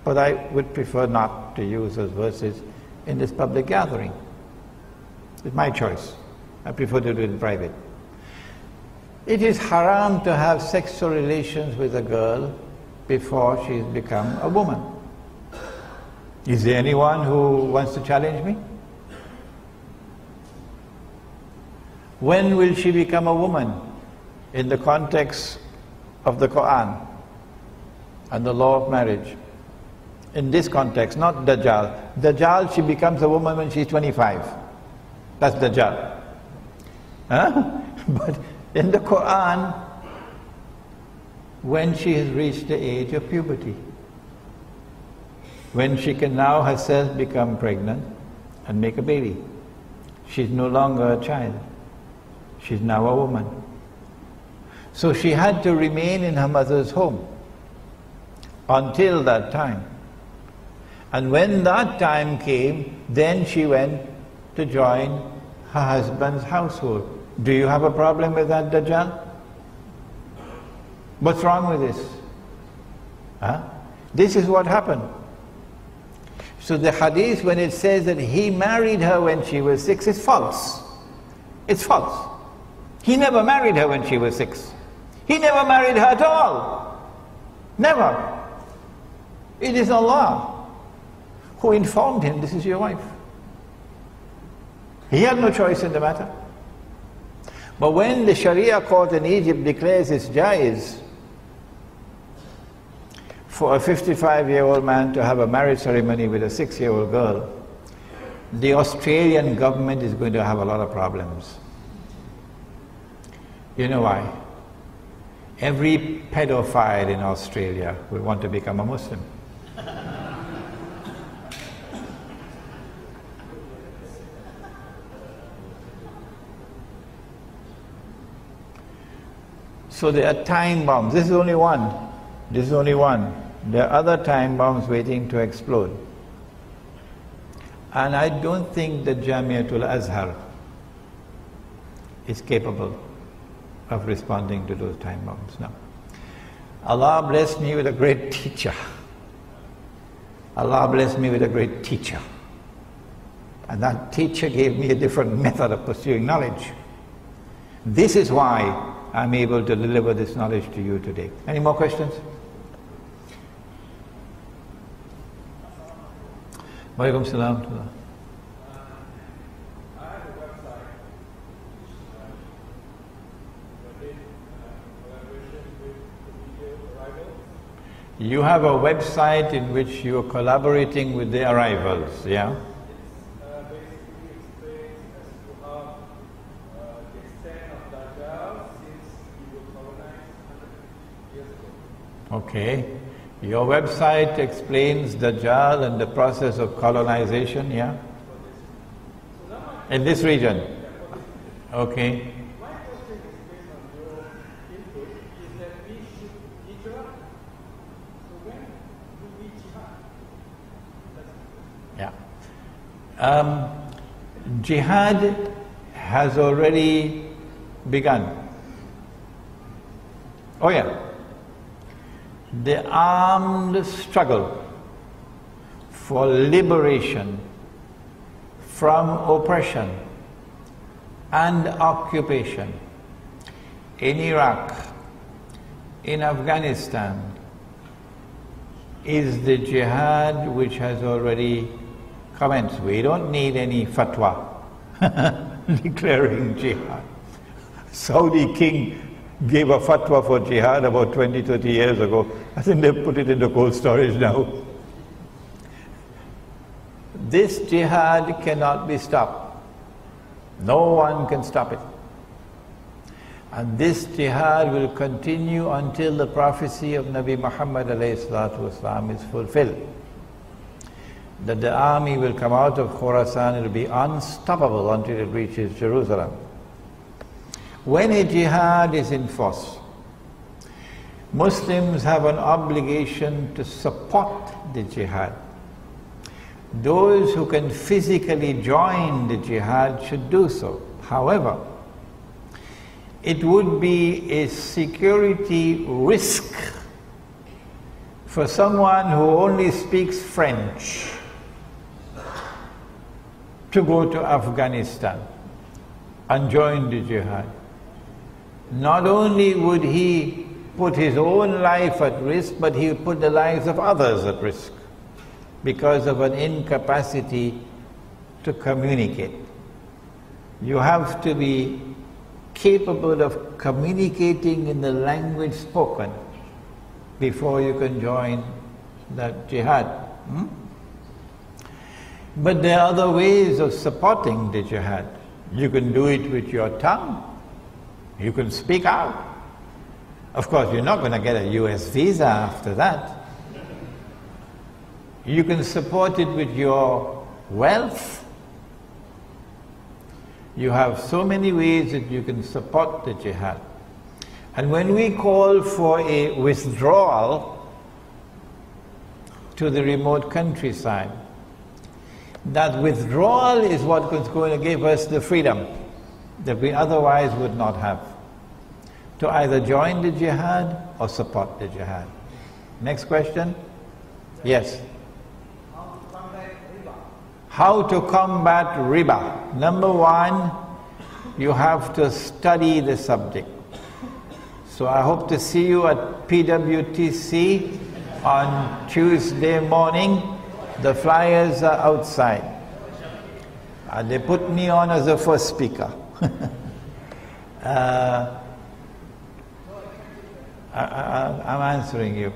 but I would prefer not to use those verses in this public gathering. It's my choice. I prefer to do it in private. It is haram to have sexual relations with a girl before she's become a woman. Is there anyone who wants to challenge me? When will she become a woman in the context of the Quran and the law of marriage? In this context, not Dajjal. Dajjal, she becomes a woman when she's 25. That's Dajjal. Huh? But in the Quran, when she has reached the age of puberty, when she can now herself become pregnant and make a baby, she's no longer a child. She's now a woman. So she had to remain in her mother's home until that time. And when that time came, then she went to join her husband's household. Do you have a problem with that, Dajjal? What's wrong with this? Huh? This is what happened. So the hadith, when it says that he married her when she was 6, is false. It's false. He never married her when she was 6. He never married her at all. Never. It is Allah who informed him, this is your wife. He had no choice in the matter. But when the Sharia court in Egypt declares it's jaiz for a 55-year-old man to have a marriage ceremony with a 6-year-old girl, the Australian government is going to have a lot of problems. You know why? Every pedophile in Australia will want to become a Muslim. So there are time bombs. This is only one. This is only one. There are other time bombs waiting to explode. And I don't think that Jamiatul Azhar is capable of responding to those time bombs. No. Allah blessed me with a great teacher. Allah blessed me with a great teacher. And that teacher gave me a different method of pursuing knowledge. This is why I'm able to deliver this knowledge to you today. Any more questions? Walaikum salam. You have a website in which you are collaborating with the arrivals, yeah? Basically explains as to how the extent of Dajjal, since Okay. Your website explains Dajjal and the process of colonization, yeah? In this region? Okay. My question is based on your input, is that we should hijrah. So when do we jihad? Yeah. Jihad has already begun. Oh yeah. The armed struggle for liberation from oppression and occupation in Iraq, in Afghanistan, is the jihad which has already commenced. We don't need any fatwa declaring jihad. Saudi king gave a fatwa for jihad about 20-30 years ago. I think they've put it in the cold storage now. This jihad cannot be stopped. No one can stop it. And this jihad will continue until the prophecy of Nabi Muhammad ﷺ is fulfilled. That the army will come out of Khorasan, it will be unstoppable until it reaches Jerusalem. When a jihad is in force, Muslims have an obligation to support the jihad. Those who can physically join the jihad should do so. However, it would be a security risk for someone who only speaks French to go to Afghanistan and join the jihad. Not only would he put his own life at risk, but he would put the lives of others at risk because of an incapacity to communicate. You have to be capable of communicating in the language spoken before you can join that jihad. But there are other ways of supporting the jihad. You can do it with your tongue. You can speak out. Of course, you're not going to get a US visa after that. You can support it with your wealth. You have so many ways that you can support the jihad. And when we call for a withdrawal to the remote countryside, that withdrawal is what is going to give us the freedom that we otherwise would not have, to either join the jihad or support the jihad. Next question? Yes. How to combat riba? Number one, you have to study the subject. So I hope to see you at PWTC on Tuesday morning. The flyers are outside. They put me on as the first speaker. I'm answering you.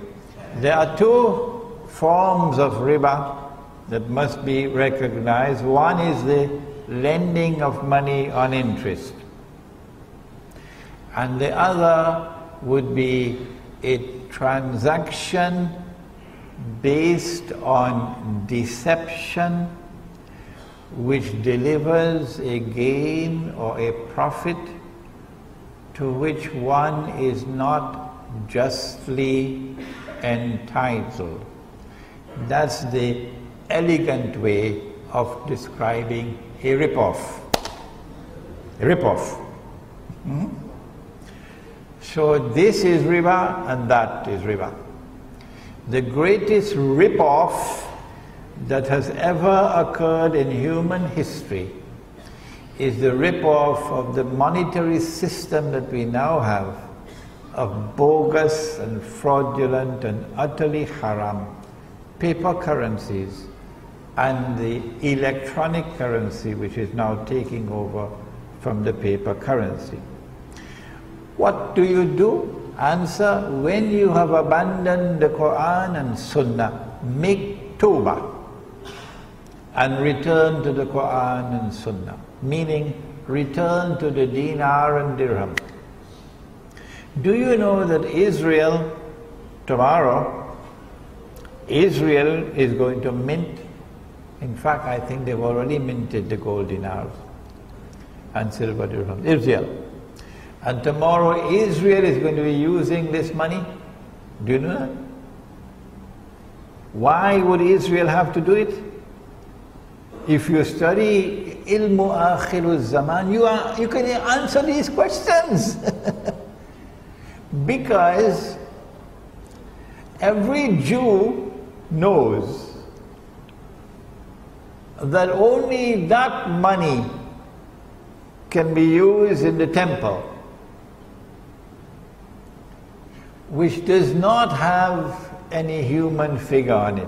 There are two forms of riba that must be recognized. One is the lending of money on interest, and the other would be a transaction based on deception which delivers a gain or a profit to which one is not justly entitled. That's the elegant way of describing a rip-off. A rip-off. So this is riba and that is riba. The greatest rip-off that has ever occurred in human history is the rip-off of the monetary system that we now have, of bogus and fraudulent and utterly haram paper currencies and the electronic currency which is now taking over from the paper currency. What do you do? Answer: when you have abandoned the Quran and Sunnah, make tawbah and return to the Quran and Sunnah, meaning return to the dinar and dirham. Do you know that Israel tomorrow, Israel is going to mint, in fact I think they've already minted the gold dinars and silver dirhams, Israel. And tomorrow Israel is going to be using this money. Do you know that? Why would Israel have to do it? If you study ilmu akhir zaman, you can answer these questions. Because every Jew knows that only that money can be used in the temple, which does not have any human figure on it.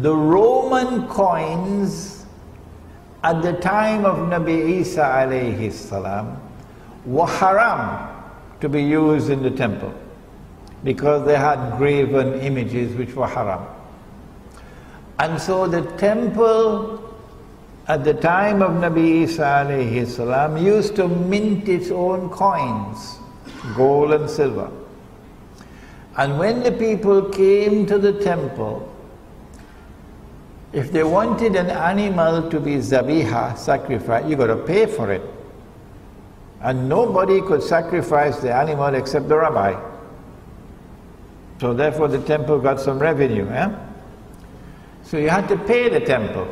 The Roman coins at the time of Nabi Isa alayhi salam were haram to be used in the temple because they had graven images which were haram. And so the temple at the time of Nabi Isa alayhi salam used to mint its own coins, gold and silver. And when the people came to the temple, if they wanted an animal to be zabiha, sacrifice, you got to pay for it. And nobody could sacrifice the animal except the rabbi. So therefore the temple got some revenue. So you had to pay the temple.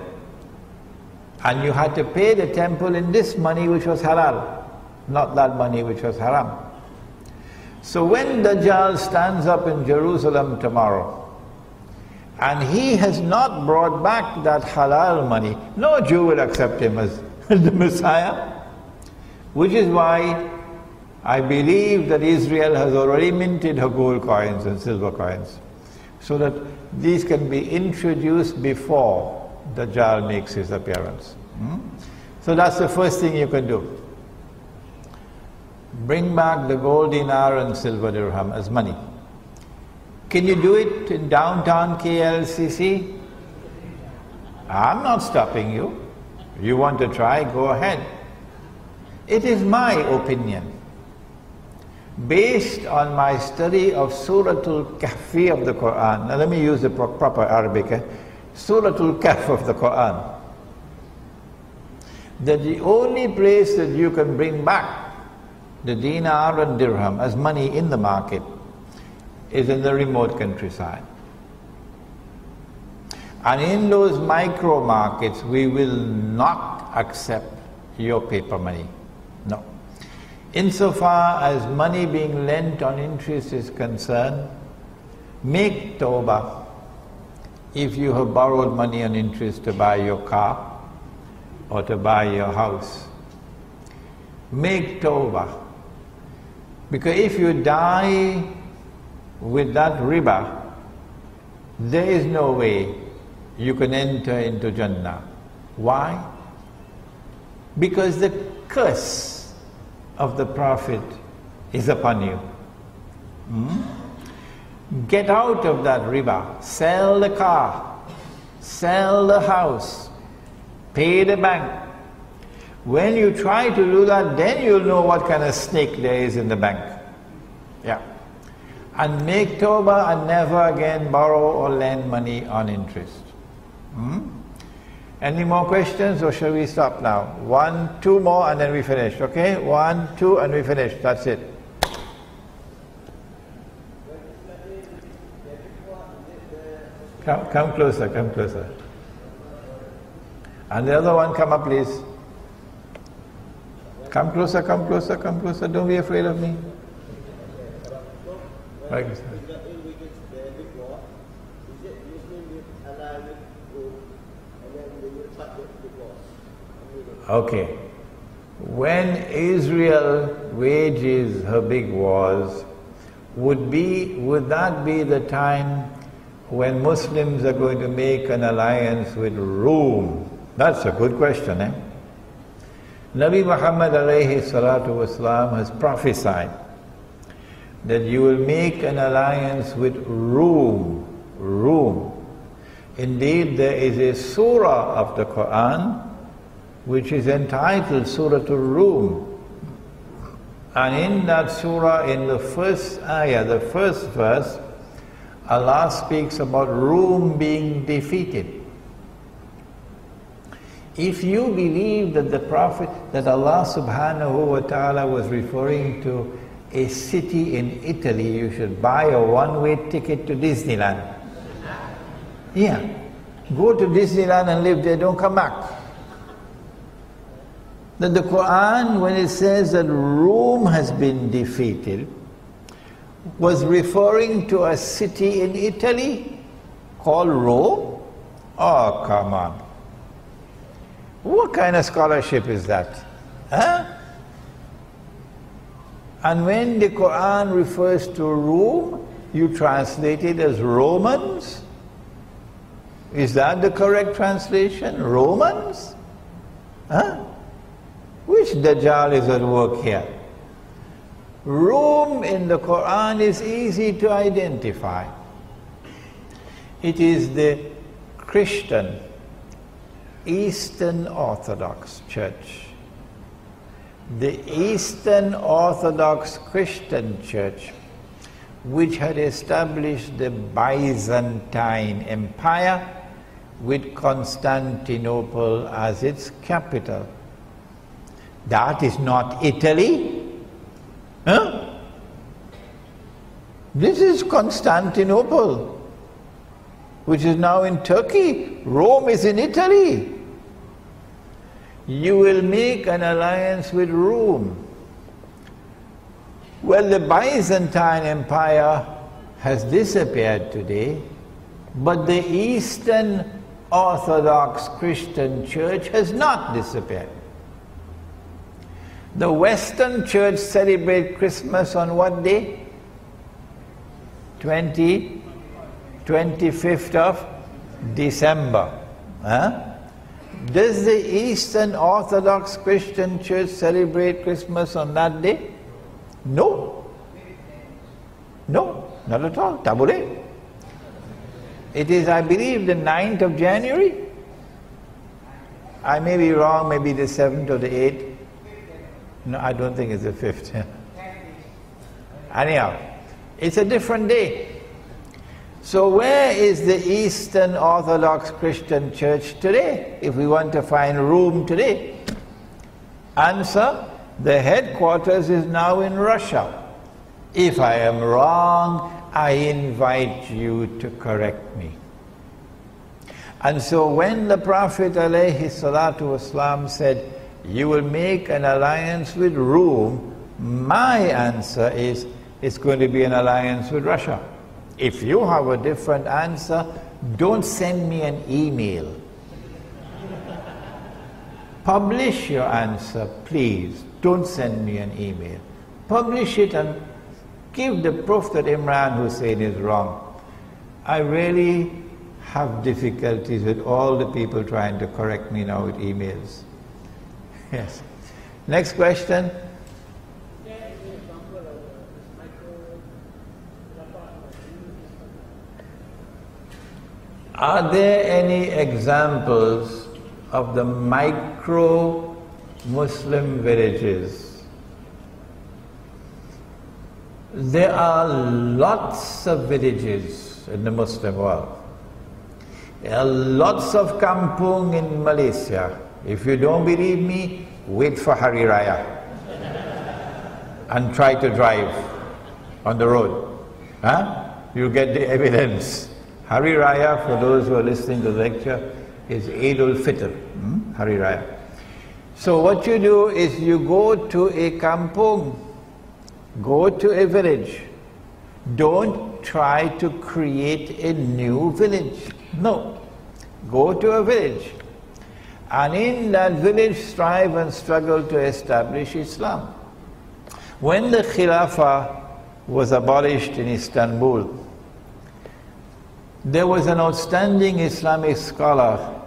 And you had to pay the temple in this money which was halal, not that money which was haram. So when Dajjal stands up in Jerusalem tomorrow, and he has not brought back that halal money, no Jew will accept him as the Messiah. Which is why I believe that Israel has already minted her gold coins and silver coins, so that these can be introduced before Dajjal makes his appearance. So that's the first thing you can do. Bring back the gold dinar and silver dirham as money. Can you do it in downtown KLCC? I'm not stopping you. You want to try, go ahead. It is my opinion, based on my study of Suratul Kahfi of the Quran. Now let me use the proper Arabic. Suratul Kahf of the Quran. That the only place that you can bring back the dinar and dirham as money in the market is in the remote countryside. And in those micro markets, we will not accept your paper money. No. Insofar as money being lent on interest is concerned, make tawbah if you have borrowed money on interest to buy your car or to buy your house. Make tawbah. Because if you die with that riba, there is no way you can enter into Jannah. Why? Because the curse of the Prophet is upon you. Get out of that riba. Sell the car, sell the house, pay the bank. When you try to do that, then you'll know what kind of snake there is in the bank. Yeah. And make tawbah and never again borrow or lend money on interest. Any more questions, or shall we stop now? 1, 2 more and then we finish, okay? 1, 2 and we finish, that's it. Come closer, come closer. And the other one, come up please. Come closer, come closer, come closer, don't be afraid of me. Right. Okay. When Israel wages her big wars, would that be the time when Muslims are going to make an alliance with Rome? That's a good question, eh? Nabi Muhammad alayhi salatu wasalam has prophesied that you will make an alliance with Rome. Indeed, there is a surah of the Quran which is entitled Suratul Rum. And in that surah, in the first ayah, the first verse, Allah speaks about Rome being defeated. If you believe that the Prophet, that Allah subhanahu wa ta'ala was referring to a city in Italy, you should buy a one-way ticket to Disneyland. Yeah. Go to Disneyland and live there, don't come back. That the Quran, when it says that Rome has been defeated, was referring to a city in Italy called Rome? Oh, come on. What kind of scholarship is that? Huh? And when the Quran refers to Rome, you translate it as Romans? Is that the correct translation? Romans? Huh? Which Dajjal is at work here? Rome in the Quran is easy to identify. It is the Christian, Eastern Orthodox Church. The Eastern Orthodox Christian Church, which had established the Byzantine Empire with Constantinople as its capital. That is not Italy. Huh? This is Constantinople, which is now in Turkey. Rome is in Italy. You will make an alliance with Rome. Well, the Byzantine Empire has disappeared today, but the Eastern Orthodox Christian Church has not disappeared. The Western Church celebrates Christmas on what day? 25th of December. Huh? Does the Eastern Orthodox Christian Church celebrate Christmas on that day? No. No, not at all. Tabule. It is, I believe, the 9th of January. I may be wrong, maybe the 7th or the 8th. No, I don't think it's the 5th. Anyhow, it's a different day. So where is the Eastern Orthodox Christian Church today, if we want to find Rome today? Answer, the headquarters is now in Russia. If I am wrong, I invite you to correct me. And so when the Prophet ﷺ said, you will make an alliance with Rome, my answer is, it's going to be an alliance with Russia. If you have a different answer, don't send me an email. Publish your answer, please. Don't send me an email. Publish it and give the proof that Imran Hussein is wrong. I really have difficulties with all the people trying to correct me now with emails. Yes. Next question. Are there any examples of the micro Muslim villages? There are lots of villages in the Muslim world. There are lots of kampung in Malaysia. If you don't believe me, wait for Hari Raya and try to drive on the road. Huh? You'll get the evidence. Hari Raya, for those who are listening to the lecture, is Eid al-Fitr, Hari Raya. So what you do is you go to a kampung, go to a village. Don't try to create a new village. No. Go to a village. And in that village strive and struggle to establish Islam. When the Khilafah was abolished in Istanbul, there was an outstanding Islamic scholar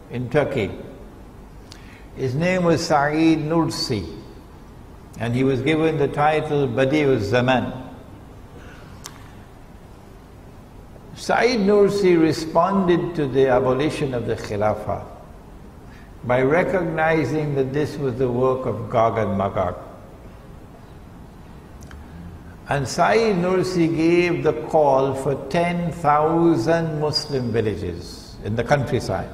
in Turkey. His name was Sa'id Nursi, and he was given the title Badi'ul Zaman. Sa'id Nursi responded to the abolition of the Khilafah by recognizing that this was the work of Gog and Magog. And Sayyid Nursi gave the call for 10,000 Muslim villages in the countryside,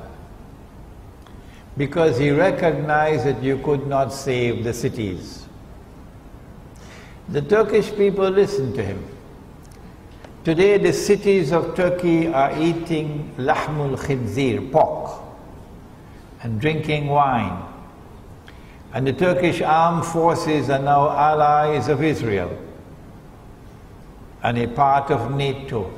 because he recognized that you could not save the cities. The Turkish people listened to him. Today the cities of Turkey are eating lahmul khinzir, pork, and drinking wine. And the Turkish armed forces are now allies of Israel and a part of NATO.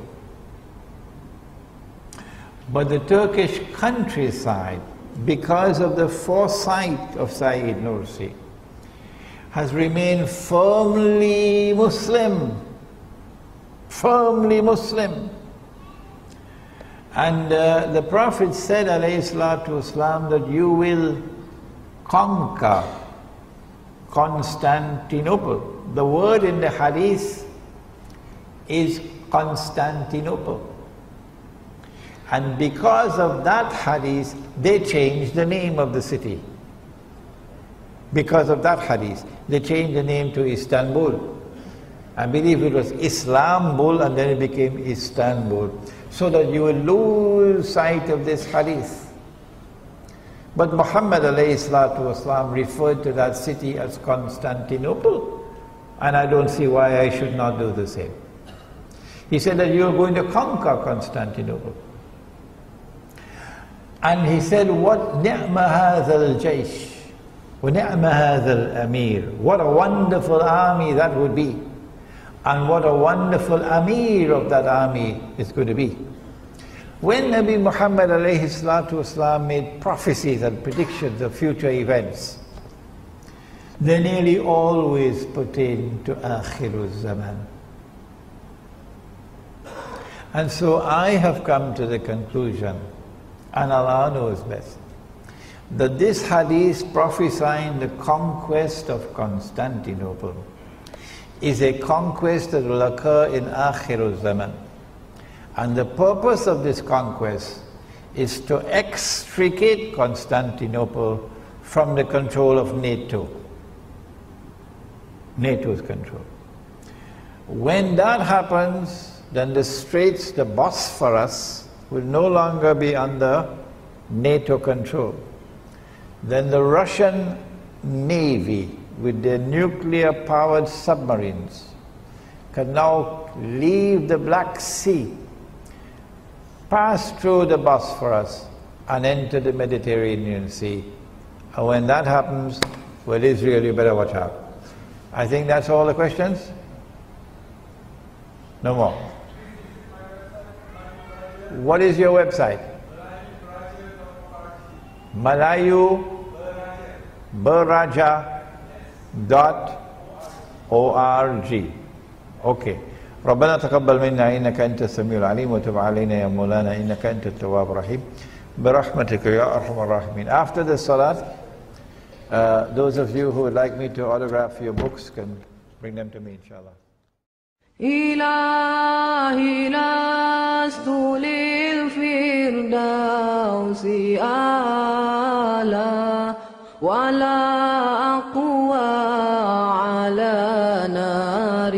But the Turkish countryside, because of the foresight of Sayyid Nursi, has remained firmly Muslim. Firmly Muslim. And the Prophet said, alayhi salatu wasalam, that you will conquer Constantinople. The word in the hadith is Constantinople. And because of that hadith, they changed the name of the city. Because of that hadith, they changed the name to Istanbul. I believe it was Islambul, and then it became Istanbul, so that you will lose sight of this hadith. But Muhammad alayhi salatu wasalam referred to that city as Constantinople, and I don't see why I should not do the same. He said that you are going to conquer Constantinople. And he said, what ni'ma hadha al-jaysh, wa ni'ma hadha al-amir. What a wonderful army that would be. And what a wonderful amir of that army is going to be. When Nabi Muhammad alayhi salatu wasalam made prophecies and predictions of future events, they nearly always pertain to akhirul zaman. And so I have come to the conclusion, and Allah knows best, that this hadith prophesying the conquest of Constantinople is a conquest that will occur in akhirul zaman. And the purpose of this conquest is to extricate Constantinople from the control of NATO. NATO's control. When that happens, then the Straits, the Bosphorus, will no longer be under NATO control. Then the Russian Navy, with their nuclear-powered submarines, can now leave the Black Sea, pass through the Bosphorus, and enter the Mediterranean Sea. And when that happens, well, Israel, you better watch out. I think that's all the questions? No more. What is your website? malayuberaja.org. Okay. ربنا تقبل منا إنك أنت السميع العليم وتب علينا يا مولانا إنك أنت التواب الرحيم برحمتك يا أرحم الراحمين. After the salat, those of you who would like me to autograph your books can bring them to me, inshallah. إلهي لست للفردوس أعلى ولا أقوى على نار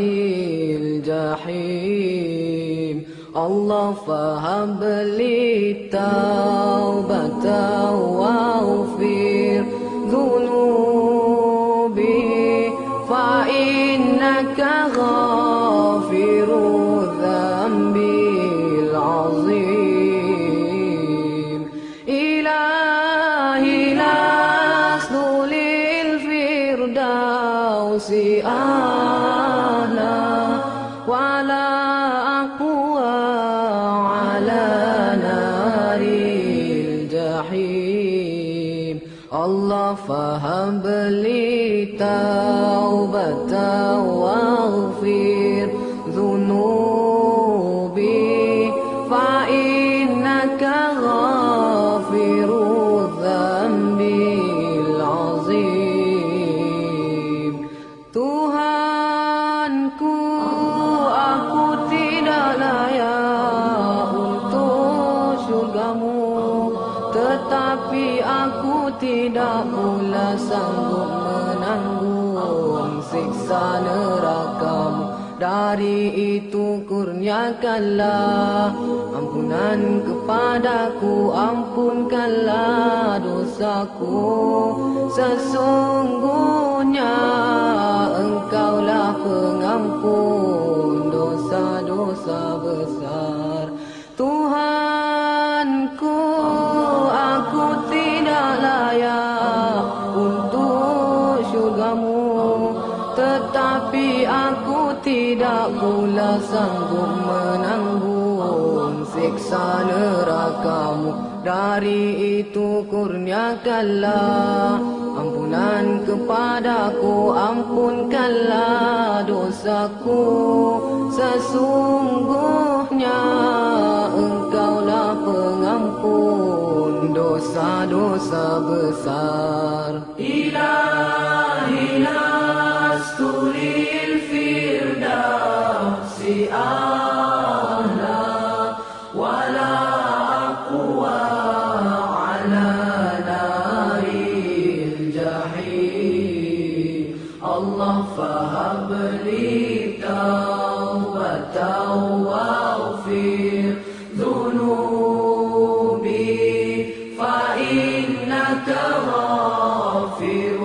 الجحيم. الله فهب لي التوبة واغفر ذنوبي فإنك غافر الذنب العظيم. إلهي لست للفردوس أعلى ولا أقوى على نار الجحيم. الله فهب لي توبة واغفر ذنوبي فإنك غافر الذنب العظيم. Tuhanku, aku tidak layak untuk syurgamu, tetapi aku tidak pula sanggup menanggung siksa nerakamu. dari itu kurniakanlah ampunan kepadaku, ampunkanlah dosaku. Sesungguhnya Engkaulah pengampun dosa-dosa besar. Tuhanku, aku tidak layak untuk syurgamu, tetapi aku tidak pula sanggup menanggung siksa nerakamu. Dari itu kurniakanlah ampunan kepadaku, ampunkanlah dosaku. Sesungguhnya Engkaulah pengampun dosa-dosa besar. Ilahi lastulil firdausi a'la wala aqwa ala naril jahim. Allah fahabli taubatan waghfir dhunubi fa innaka ghafir